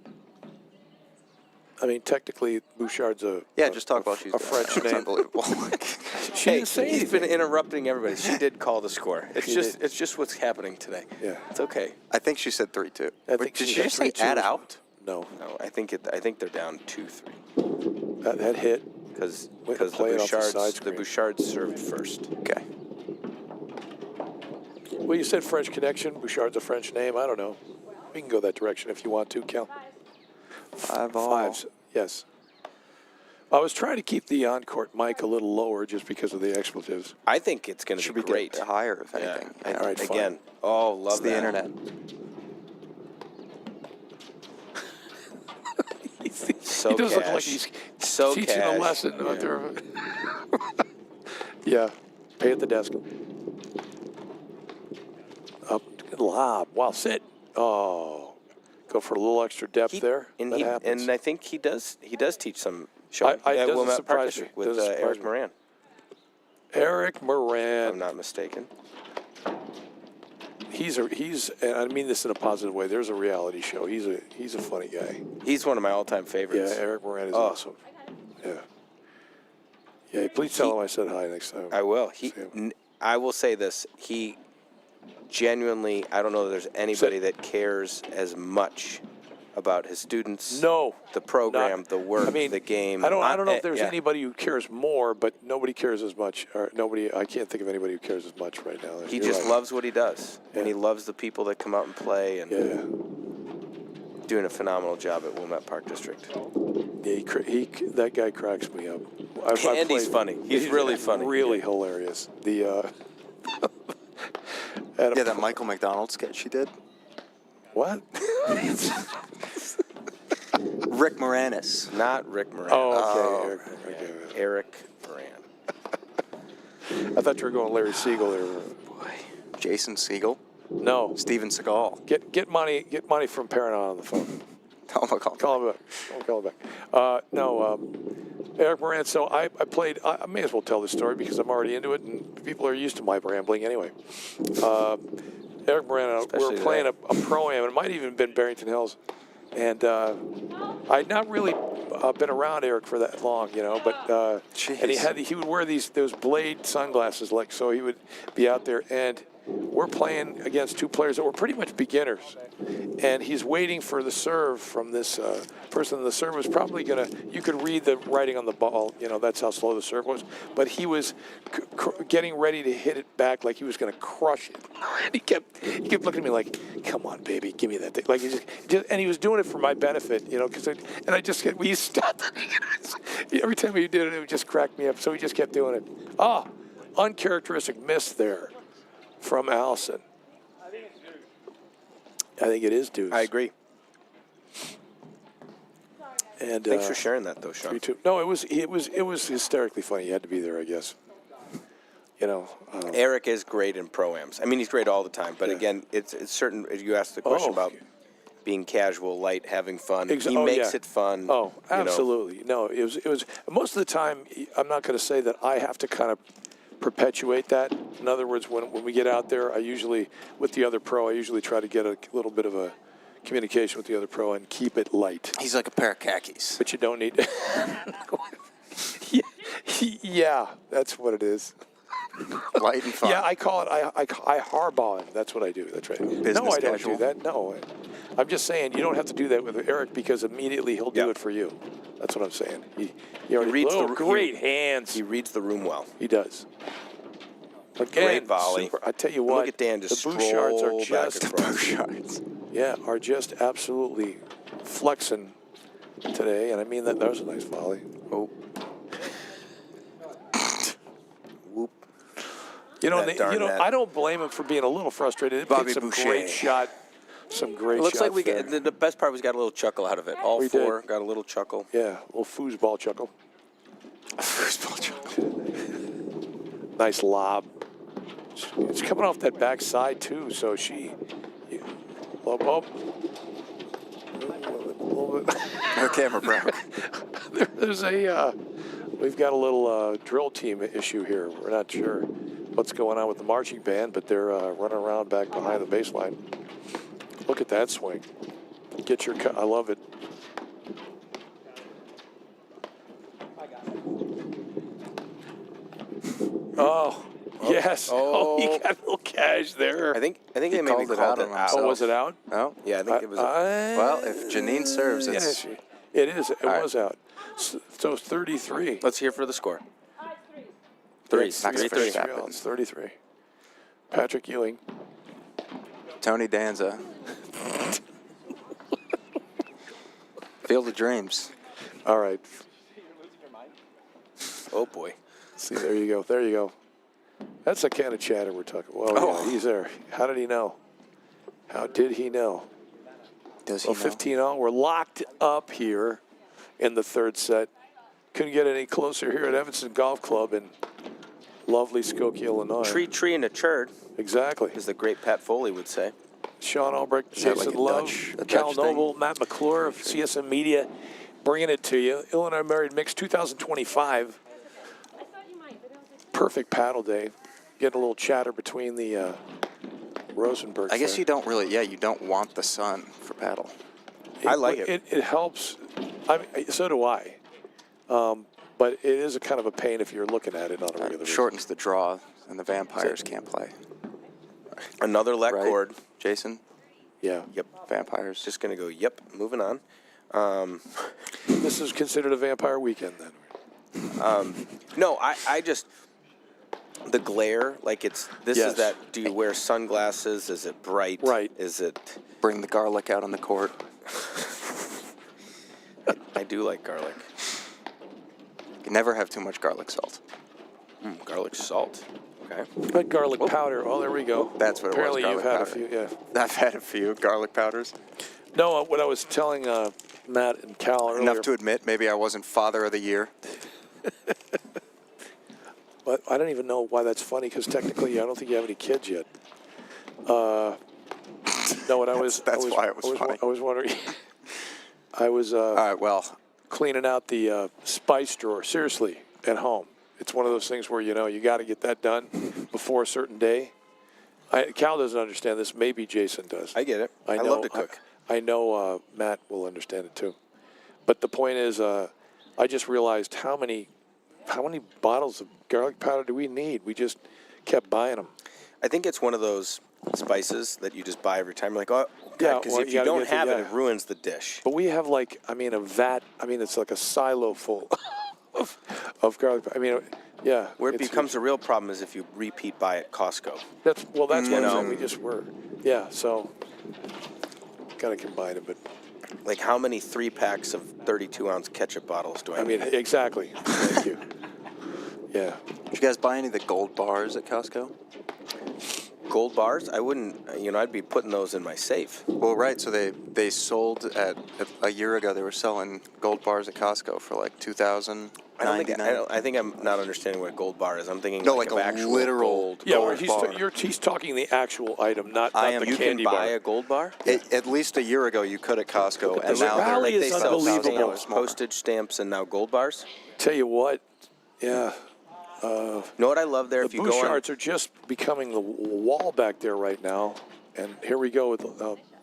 I mean, technically, Bouchard's Just talk about she's a doing French it. It's name. unbelievable. She didn't say He's been anything. interrupting everybody. She did call the score. It's just what's happening today. Yeah. It's okay. I think she said 3-2. I think Did she she said just say 3-2 add as well. out? No, No, I think they're down 2-3 that hit. because Way to play it off the side the screen. Bouchards served first. Okay. Well, you said French Connection. Bouchard's a French name. I don't know. We can go that direction if you want to, Cal. 5-all. Fives, yes. I was trying to keep the on-court mic a little lower just because of the expletives. I think it's going to Should be we great. get higher, if Yeah. anything? All right, fine. Again, love It's the that. internet. So he does look cash. like he's So teaching cash. a lesson Yeah. out there. Yeah, pay at the desk. Up, good lob. Wow, sit. Oh, go for a little extra depth there. And That happens. I think he does teach some showing I at doesn't Wilmette Park surprise District me. with Doesn't surprise Eric me. Moran. Eric If Moran. I'm not mistaken. He's and I mean this in a positive way. There's a reality show. He's a funny guy. He's one of my all-time Yeah, favorites. Eric Moran is Oh. awesome. Yeah. Yeah, please tell him I said hi next time. I will. See him. I will say this. He genuinely, I don't know that there's anybody that cares as much about his students. No. The program, Not- the work, I mean, the game. I don't know if there's yeah. anybody who cares more, but nobody cares as much. Or nobody. I can't think of anybody who cares as much right now. He You're just right. loves what he does, and he Yeah. loves the people that come out and play, and Yeah. doing a phenomenal job at Wilmette Park District. Yeah, that guy cracks me up. I've And he's played- funny. He's really funny. Really hilarious. The Adam- Yeah, that Michael McDonald sketch he did. what? Rick Moranis. Not Rick Moran. Oh, okay. Eric Moran. I thought you were going Larry Siegel there. Jason Segel. No. Steven Seagal. Get money from Paramount on the phone. Oh my God. Call him back. Don't call him back. Eric Moran. So I played. I may as well tell this story because I'm already into it, and people are used to my rambling anyway. Eric Moran. We Especially were playing a today. pro-am. It might even have been Barrington Hills, and I'd not really been around Eric for that long, but and he would wear those blade sunglasses, like so he would be out there and. We're playing against two players that were pretty much beginners, and he's waiting for the serve from this person. The serve was probably you could read the writing on the ball, that's how slow the serve was, but he was getting ready to hit it back like he was going to crush it. And he kept looking at me like, come on, baby, give me that thing. Like and he was doing it for my benefit, because we stopped. Every time he did it, it would just crack me up, so he just kept doing it. Uncharacteristic miss there. From Allison. I think it is Deuce. I agree. And Thanks for sharing that, though, Sean. 3-2. No, it was hysterically funny. You had to be there, I guess. Eric is great in pro-ams. I mean, he's great all the time. But Yeah. again, it's certain. You asked the question about being casual, light, having fun. He makes it fun. Oh, absolutely. No, it was most of the time. I'm not going to say that I have to kind of perpetuate that. In other words, when we get out there, with the other pro, I usually try to get a little bit of a communication with the other pro and keep it light. He's like a pair of khakis. But you don't need. Yeah, that's what it is. Light and fun. Yeah, I call it. I hardball him. That's what I do. That's right. Business no, I don't casual. do that. No, I'm just saying you don't have to do that with Eric because immediately he'll do Yeah. it for you. That's what I'm saying. He already reads the- great hands. He reads the room well. He does. Again, Great volley. super. I tell you what. Look at Dan just the Bouchards stroll are back just across. are just absolutely flexing today, and I mean that was a nice volley. Oh. Whoop. That darn net. I don't blame him for being a little frustrated. It Bobby some Boucher. great shot. Some great It looks like shots we there. get the best part was got a little chuckle out of it. All We four did. got a little chuckle. Yeah, a little foosball chuckle. Foosball chuckle. Nice lob. It's coming off that back side, too, so lob up. Her camera broke. There's we've got a little drill team issue here. We're not sure what's going on with the marching band, but they're running around back behind the baseline. Look at that swing. Get your cut. I love it. Oh, yes. Oh, he got a little cash there. I think they maybe called it called out it on out. Oh, was it out? Oh, Yeah, I think it was. well, if Janine serves, it's It is. It right. was out. So it's 33. Let's hear for the score. Max 3-3. Verstappen. It's 33. Patrick Ewing. Tony Danza. Field of Dreams. All right. Oh boy. See, there you go. There you go. That's the kind of chatter we're talking. Well, yeah, he's there. How did he know? How did he know? Does he Well, know? 15 all. We're locked up here in the third set. Couldn't get any closer here at Evanston Golf Club in lovely Skokie, Illinois. Tree in a churd, Exactly. as the great Pat Foley would say. Sean Albrecht, Is that Jason like a Love, Dutch Cal thing? Noble, Matt McClure of CSM Media, bringing it to you. Illinois Married Mix 2025. Perfect paddle day. Getting a little chatter between the Rosenbergs. I guess there. you don't really, you don't want the sun for paddle. I like it. It helps. I mean, so do I. But it is a kind of a pain if you're looking at it on a regular basis. Shortens the draw, and the vampires can't play. Another let Right? cord. Jason? Yeah. Yep. Vampires. Just going to go, yep, moving on. This is considered a vampire weekend then. No, I just, the glare, like this Yes. is that, do you wear sunglasses? Is it bright? Right. Is it, Bring the garlic out on the court. I do like garlic. You can never have too much garlic salt. Garlic salt. Okay. But garlic powder. Oh, there we go. That's what it was, Apparently you've garlic had powder. a few, yeah. I've had a few garlic powders. No, what I was telling Matt and Cal earlier. Enough to admit, maybe I wasn't Father of the Year. But I don't even know why that's funny because technically I don't think you have any kids yet. No, what I was. That's why it was funny. I was wondering. I was All right, well, cleaning out the spice drawer. Seriously, at home. It's one of those things where you got to get that done before a certain day. Cal doesn't understand this. Maybe Jason does. I get it. I know, love to cook. I know Matt will understand it too. But the point is, I just realized how many bottles of garlic powder do we need? We just kept buying them. I think it's one of those spices that you just buy every time. You're like, oh, Yeah, because well, if you you gotta don't get the- have it, yeah. it ruins the dish. But we have a vat. I mean, it's like a silo full of garlic. I mean, yeah. Where it it's- becomes a real problem is if you repeat buy at Costco. That's what I'm know. saying. We just were. Yeah. So got to combine it, but Like, how many 3-packs of 32-ounce ketchup bottles do I I mean, need? exactly. Thank you. Yeah. did you guys buy any of the gold bars at Costco? Gold bars? I wouldn't, I'd be putting those in my safe. Well, right. So they sold at a year ago. They were selling gold bars at Costco for like $2,099. I think I'm not understanding what a gold bar is. I'm thinking No, like like of a actual literal gold. Yeah, gold where he's talking the actual item, not I the am- You can candy buy bar. a gold bar? At least a year ago, you could at Costco, and this. now they're Rally Like is they sell unbelievable. stamps, postage stamps, and now gold bars? Tell you what, yeah. You know what I love there? The If you go on, Bouchards are just becoming the wall back there right now, and here we go with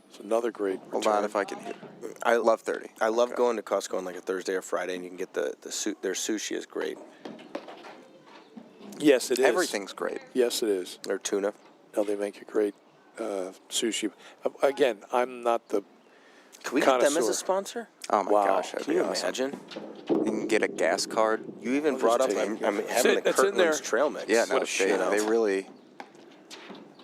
it's another great. Hold return. on, if I can hear. I love 30. I love going to Costco on like a Thursday or Friday, and you can get their sushi is great. Yes, it is. Everything's great. Yes, it is. Or tuna. No, they make a great sushi. Again, I'm not the. Can we get them as Connoisseur. a sponsor? Oh my Wow. gosh, that'd Can be you awesome. imagine? You can get a gas card. You even I'll brought up just I'm take it. having It's the in there. Kirkland's trail mix. Yeah, no, What a shit. they really.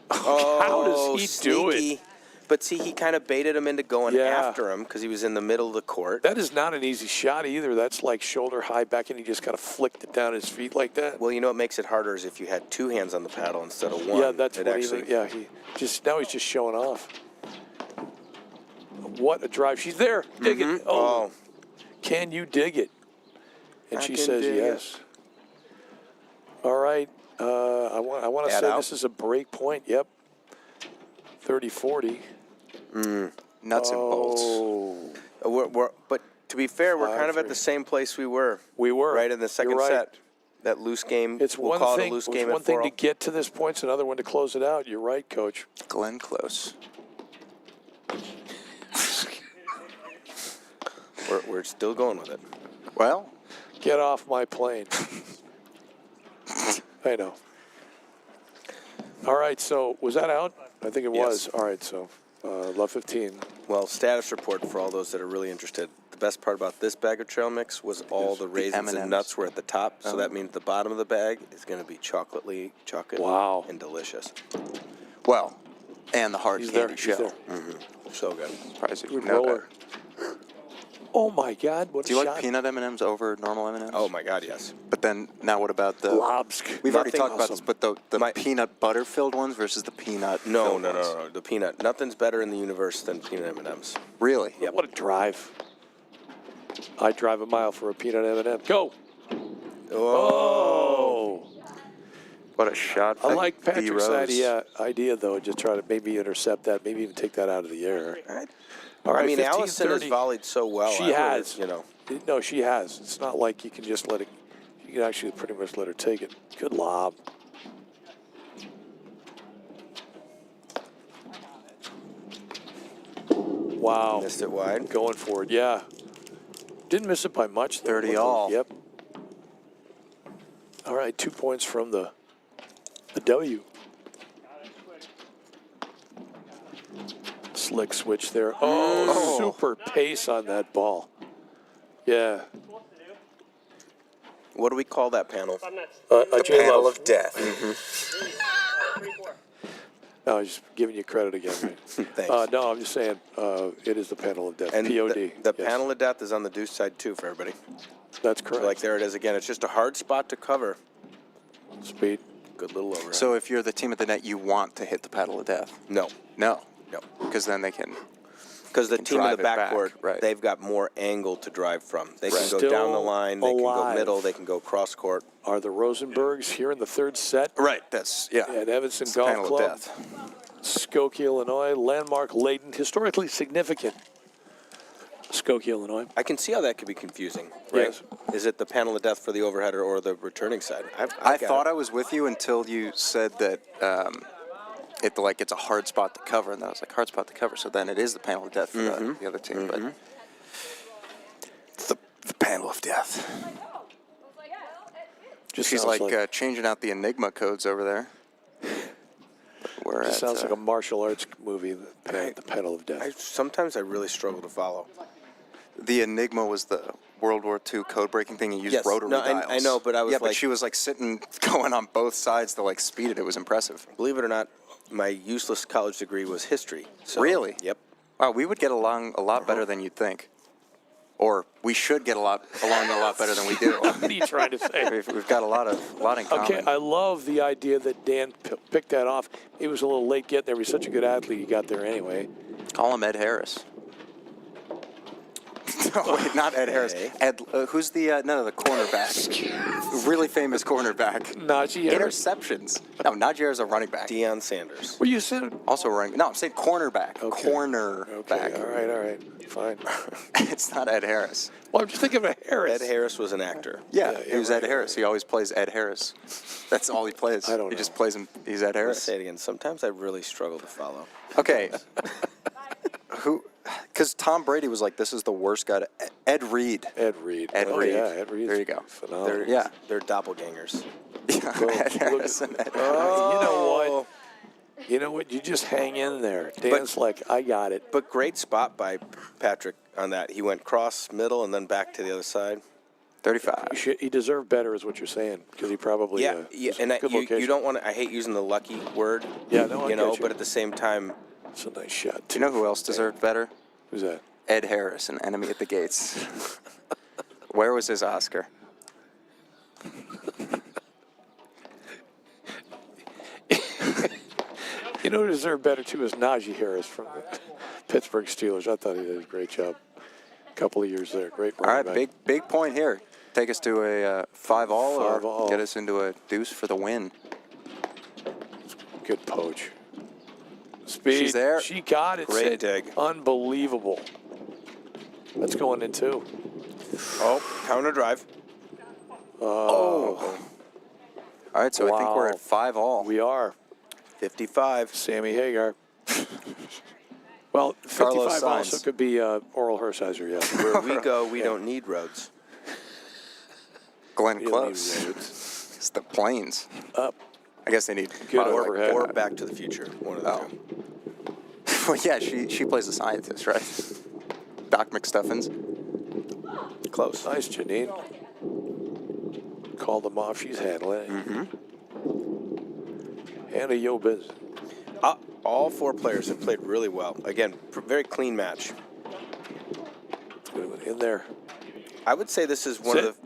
How does he do it? sneaky. But see, he kind of baited him into going Yeah. after him because he was in the middle of the court. That is not an easy shot either. That's like shoulder high back, and he just kind of flicked it down his feet like that. Well, you know what makes it harder is if you had two hands on the paddle instead of one. Yeah, that's it what actually. he now he's just showing off. What a drive. She's there. Dig it. Oh, can you dig it? And I she can says dig it. yes. All right. I want to Add say out? this is a break point. Yep. 30-40. Nuts and bolts. Oh. But to be fair, we're kind of at 5-3. the same place we were. We were. Right in the second You're right. set. That loose game. It's we'll one call thing. it a loose It's game one at thing 4-0. to get to this point. It's another one to close it out. You're right, Coach. Glenn Close. We're still going with it. Well, Get off my plane. I know. All right. So was that out? I think it was. Yes. All right. So love 15. Well, status report for all those that are really interested. The best part about this bag of trail mix was all the raisins M&Ms. and nuts were at the top, so that means the bottom of the bag is going to be chocolate Wow. and delicious. well, and the hard He's candy there. shell. He's there. So good. Surprised you Good didn't know roller. that. Oh my God! What Do a you shot. like peanut M&Ms over normal M&Ms? Oh my God, yes. But then now what about the? Lobsk. We've already Nothing talked about this, awesome. but the My- peanut butter filled ones versus the peanut. No, filled no, ones. no, no. The peanut. Nothing's better in the universe than peanut M&Ms. Really? Yeah. What a drive. I'd drive a mile for a peanut M&M. Go. Oh. What a shot. I like by Patrick's D-Rose. idea, though. Just try to maybe intercept that, maybe even take that out of the air. All right. I mean, 15, Allison has 30. volleyed so well. She I would've, has. You know. No, she has. It's not like you can just let it. You can actually pretty much let her take it. Good lob. Wow. Missed it wide. Going for it, yeah. Didn't miss it by much. 30 all. Yep. All right, 2 points from the W. Slick switch there. Oh, super pace on that ball. Yeah. What do we call that panel? A Panel of death. No, I was just giving you credit again. Thanks. No, I'm just saying it is the panel of death. And POD. the Yes, panel of death is on the deuce side too for everybody. That's correct. Like there it is again. It's just a hard spot to cover. Speed. Good little overhead. So if you're the team at the net, you want to hit the paddle of death. no, No. no, Because then they can. because the Can team in the drive it back, backcourt, right. they've got more angle to drive from. They can go Still down the line. They can go alive. middle. They can go cross court. Are the Rosenbergs here in the third set Right. That's, yeah. at Evanston It's the Golf panel Club? of death. Skokie, Illinois, landmark Layton, historically significant. Skokie, Illinois. I can see how that could be confusing. Right? Yes. Is it the panel of death for the overheader or the returning side? I thought I was with you until you said that it's a hard spot to cover, and then I was like, hard spot to cover. So then it is the panel of death for the other team, but the panel of death. Just She's sounds like changing out the Enigma codes over there. We're just at, sounds like a martial arts movie, the panel of death. sometimes I really struggle to follow. the Enigma was the World War II code breaking thing. You used Yes. rotary No, dials. I know, but I was yeah, but like- she was like sitting, going on both sides to like speed it. It was impressive. Believe it or not, my useless college degree was history. So, Really? Yep. Wow, we would get along a lot better than you'd think. Or we should get along a lot better than we do. What are you trying to say? We've got a lot in common. Okay, I love the idea that Dan picked that off. He was a little late getting there. He's such a good athlete. He got there anyway. Call him Ed Harris. No, wait, not Ed Harris. Okay. Ed, who's the the cornerback? Really famous cornerback. Najee Harris. Interceptions. No, Najee Harris is a running back. Deion Sanders. Well, you said. Also running. No, I'm saying cornerback. Okay. Cornerback. Okay, all right. Fine. It's not Ed Harris. Well, I'm just thinking of Harris. Ed Harris was an actor. Yeah, Yeah, he was right. Ed Harris. He always plays Ed Harris. That's all he plays. I don't He know. just plays him. He's Ed Let's Harris. say it again. Sometimes I really struggle to follow. Okay. Who? Because Tom Brady was like, "This is the worst guy." Ed Reed. Ed Reed. Reed. Yeah, Ed Reed. There you go. Phenomenal. Yeah. They're doppelgangers. Yeah, Ed Harris and Ed Harris. You know what? You know what? You just hang in there. Dan's like, I got it. But great spot by Patrick on that. He went cross, middle, and then back to the other side. 35. He deserved better, is what you're saying, because he probably. Yeah, was and a good you location. don't want to. I hate using the lucky word. Yeah, no, I you know, get you. but at the same time, It's a nice shot. Do you know who else deserved better? Who's that? Ed Harris in Enemy at the Gates. Where was his Oscar? You know who deserved better too is Najee Harris from the Pittsburgh Steelers. I thought he did a great job. A couple of years there, great. All right, running back. big point here. Take us to a 5-all or 5-all. get us into a deuce for the win. Good poach. Speed. She's there. She got it. Great Sid. dig. Unbelievable. That's going in too. oh, counter drive. All right, so I think we're Wow. at 5-all. We are. 55. Sammy Hagar. Well, Carlos 55 also Sainz. could be Oral Hershiser, yeah. Where we go, we don't need roads. Glenn You don't need Close. roads. It's the planes. Up. I guess they need Good probably like overhead. Or Back to the Future. One of the Oh. two. well, yeah, she plays the scientist, right? Doc McStuffins. Close. Nice, Janine. Call them off. She's handling it. Mm-hmm. Hannah Yobez. All four players have played really well. Again, very clean match. Good one in there. I would say this is one Sit. of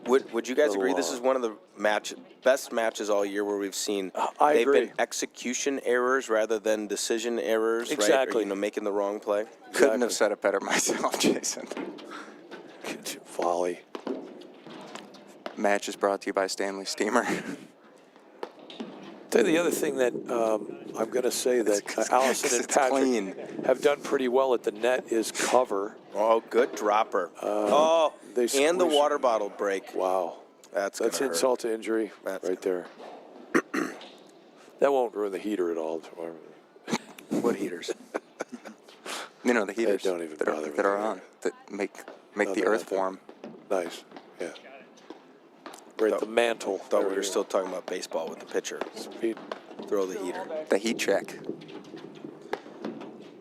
the. Would you guys The agree this law. is one of the best matches all year where we've seen I they've agree. been execution errors rather than decision errors, right? Exactly. Or, making the wrong play. Couldn't have Exactly. said it better myself, Jason. Volley. Match is brought to you by Stanley Steamer. Tell you the other thing that I'm going to say that Allison and it's Patrick clean. have done pretty well at the net is cover. Oh, good dropper. They And the squish- water bottle break. Wow. That's That's gonna hurt. insult to injury That's right there. That won't ruin the heater at all. What heaters? You know, the heaters don't even that bother are, with that are that. on, that make No, the they're earth not there. warm. Nice. Yeah. Right, the mantle. Thought There we we were go. still talking about baseball with the pitcher. Speed. Throw the heater. The heat check.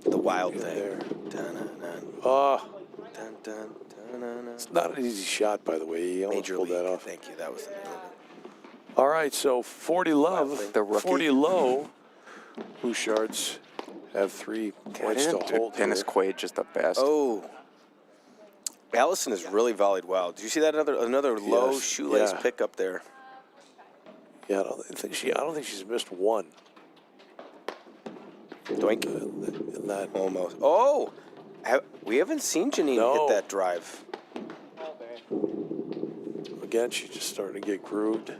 The wild Get thing. there. Dun-dun-dun, Oh, dun-dun, dun-dun-dun. it's not an easy shot, by the way. He almost Major pulled league. that off. Thank you. That was the name of it. All right, so 40 love, The rookie. 40 low. Bouchards have 3 points to hold Dennis here. Quaid just the best. Oh. Allison has really volleyed well. Did you see that another low Yes, shoelace yeah. pick up there? Yeah, I don't think she's missed one. Doink. In that. Almost. Oh! We haven't seen Janine No. hit that drive. Again, she's just starting to get grooved.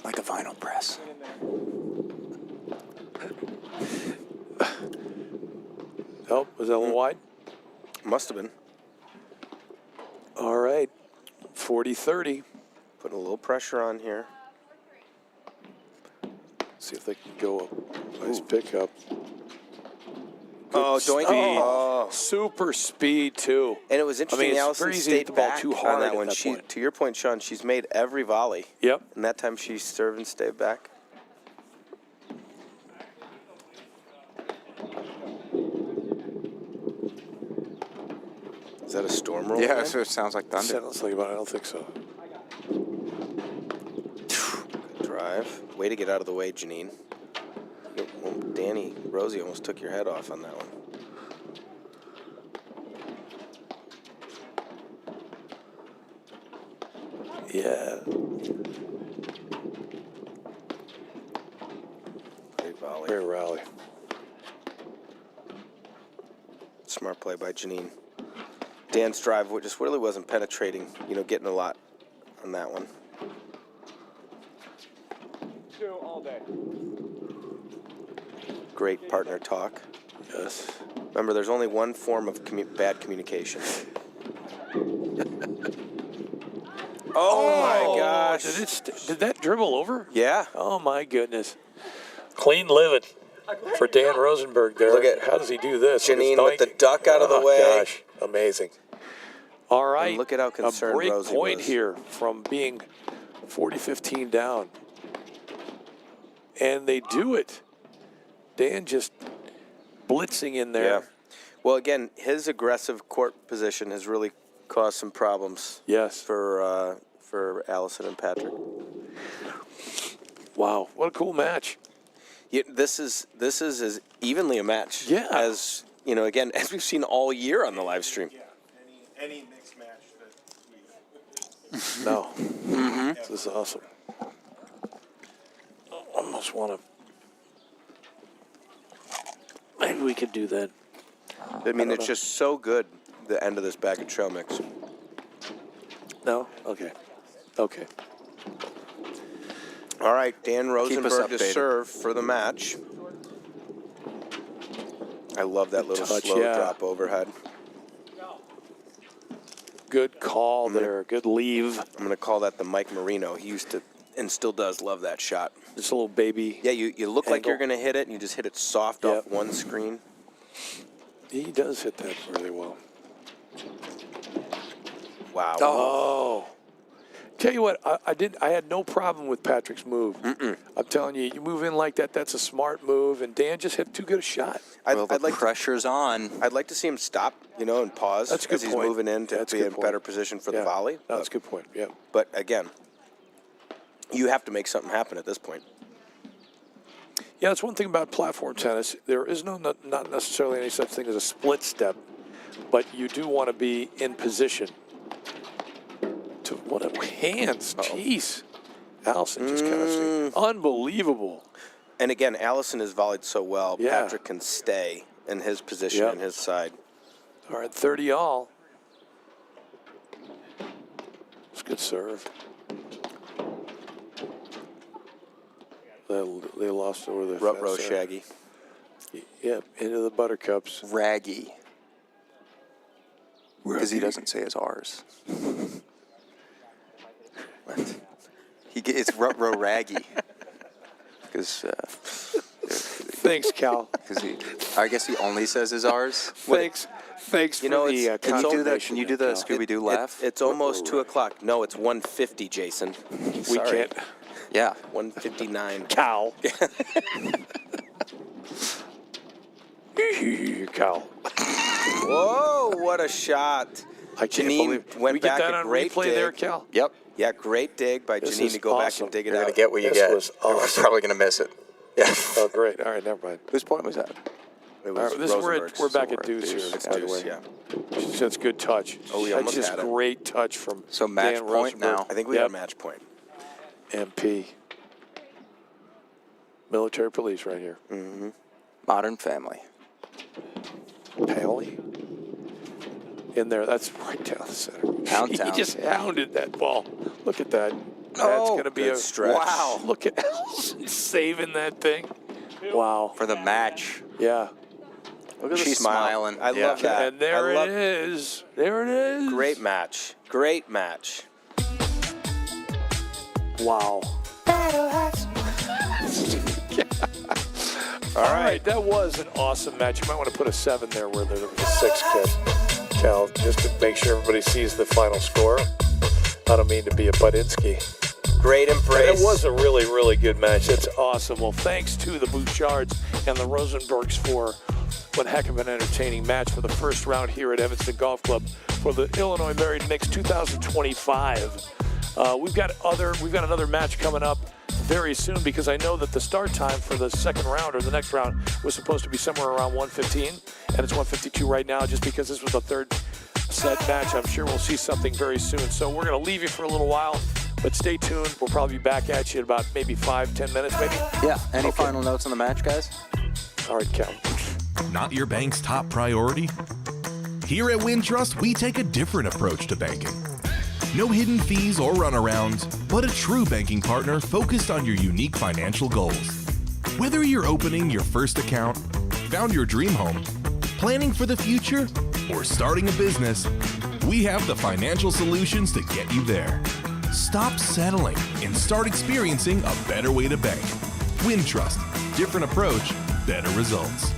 Like a vinyl press. Oh, was that a little wide? Must have been. All right, 40-30. Putting a little pressure on here. See if they can go a nice pickup. Oh, doink. speed. Oh. Super speed, too. And it was interesting, it's Allison very easy to hit stayed the ball back too on hard that at one. that point. To your point, Sean, she's made every volley. Yep. And that time she served and stayed back. Is that a storm roll? Yeah, man? so it sounds like thunder. Sounds like about it. I don't think so. Drive. Way to get out of the way, Janine. Well, Danny, Rosie almost took your head off on that one. Yeah. Great volley. Great rally. Smart play by Janine. Dan's drive just really wasn't penetrating, getting a lot on that one. Great partner talk. Yes. Remember, there's only one form of bad communication. Oh my gosh. Did that dribble over? Yeah. Oh my goodness. Clean living for Dan Rosenberg there. Look at how does he do this? Look at Janine with the doink. duck out of the Oh, way. Gosh, amazing. All right. And look at how concerned a break Rosie point was. here from being 40-15 down. And they do it. Dan just blitzing in there. Yeah. Well, again, his aggressive court position has really caused some problems. Yes. For Allison and Patrick. Wow, what a cool match. Yeah, this is as evenly a match. Yeah. As again, as we've seen all year on the live stream. Any mixed match that we No. This is awesome. Almost want to. Maybe we could do that. I mean, it's just so good. The end of this bag of trail mix. No? Okay. Okay. All right, Dan Rosenberg to updated. serve for the match. I love that little touch, slow yeah. drop overhead. Good call there. Good leave. I'm going to call that the Mike Marino. He used to and still does love that shot. Just a little baby. Yeah, you look like Angle. you're going to hit it, and you just hit it soft off Yep. one screen. He does hit that really well. Wow. Oh. Tell you what, I had no problem with Patrick's move. I'm telling you, you move in like that, that's a smart move, and Dan just hit too good a shot. Well, the I'd like pressure's on. I'd like to see him stop, and pause That's a good as he's point. moving in to That's a be good in point. better position for the Yeah. volley. No, that's a good point, yeah. But again, you have to make something happen at this point. Yeah, that's one thing about platform tennis. There is not necessarily any such thing as a split step, but you do want to be in position. To what a hands, jeez. Allison just kind of unbelievable. And again, Allison has volleyed so well. Yeah. Patrick can stay in his position, Yep. in his side. All right, 30 all. It's a good serve. They lost over the Ruh-roh fence there. Shaggy. Yeah, into the Buttercups. Raggy. Because he doesn't say his R's. What? It's Ruh-roh Raggy. Because Thanks, Cal. I guess he only says his R's. Thanks You for know, the it's- Can you do that? confirmation Can you do the there, Cal. Scooby-Doo laugh? It's almost 2 o'clock. No, it's 1:50, Jason. We Sorry. can't. Yeah. 1:59. Cal. Cal. Whoa, what a shot. I can't Janine believe went we get back that a on great replay dig. there, Cal. Yep. Yeah, great dig by This Janine is to go back awesome. and dig it You're out. going to get what you This get. was You're awesome. probably going to miss it. Yeah. Oh, great. All right, never mind. Whose point was that? It All was right, we're Rosenberg's. back So at deuce here. It's by the deuce, way. yeah. That's good touch. Oh, we That's almost just had it. great touch from So match Dan point Rosenberg. now. I think we Yep. got match point. MP. Military police right here. Modern Family. Paley. In there. That's right down the center. Pound He town. just hounded that ball. Look at that. That's Oh, going to be good a stretch. Wow. Look at Elson saving that thing. Wow. For the match. Yeah. Look at the She's smile. smiling. I love that. And there I love it is. There it is. Great match. Great match. Wow. All right, that was an awesome match. You might want to put a 7 there where there was a 6, Cal, just to make sure everybody sees the final score. I don't mean to be a Budinsky. Great embrace. It was a really, really good match. That's awesome. Well, thanks to the Bouchards and the Rosenbergs for one heck of an entertaining match for the first round here at Evanston Golf Club for the Illinois Married Knicks 2025. We've got another match coming up very soon because I know that the start time for the second round or the next round was supposed to be somewhere around 1:15, and it's 1:52 right now just because this was the third set match. I'm sure we'll see something very soon. So we're going to leave you for a little while, but stay tuned. We'll probably be back at you in about maybe 5-10 minutes, maybe. Yeah. Any Okay. final notes on the match, guys? All right, Cal. Not your bank's top priority? Here at Wintrust, we take a different approach to banking. No hidden fees or runarounds, but a true banking partner focused on your unique financial goals. Whether you're opening your first account, found your dream home, planning for the future, or starting a business, we have the financial solutions to get you there. Stop settling and start experiencing a better way to bank. Wintrust, different approach, better results.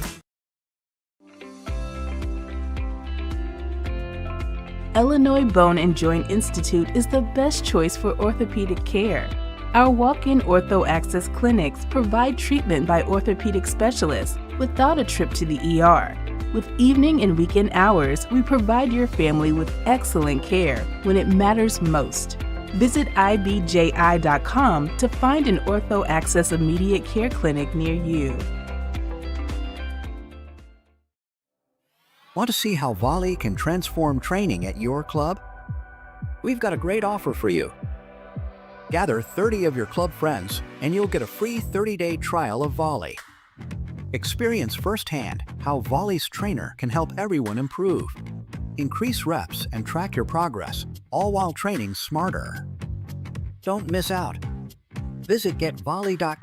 Illinois Bone and Joint Institute is the best choice for orthopedic care. Our walk-in Ortho Access clinics provide treatment by orthopedic specialists without a trip to the ER. With evening and weekend hours, we provide your family with excellent care when it matters most. Visit ibji.com to find an Ortho Access immediate care clinic near you. Want to see how Volley can transform training at your club? We've got a great offer for you. Gather 30 of your club friends and you'll get a free 30-day trial of Volley. Experience firsthand how Volley's trainer can help everyone improve. Increase reps and track your progress, all while training smarter. Don't miss out. Visit getvolley.com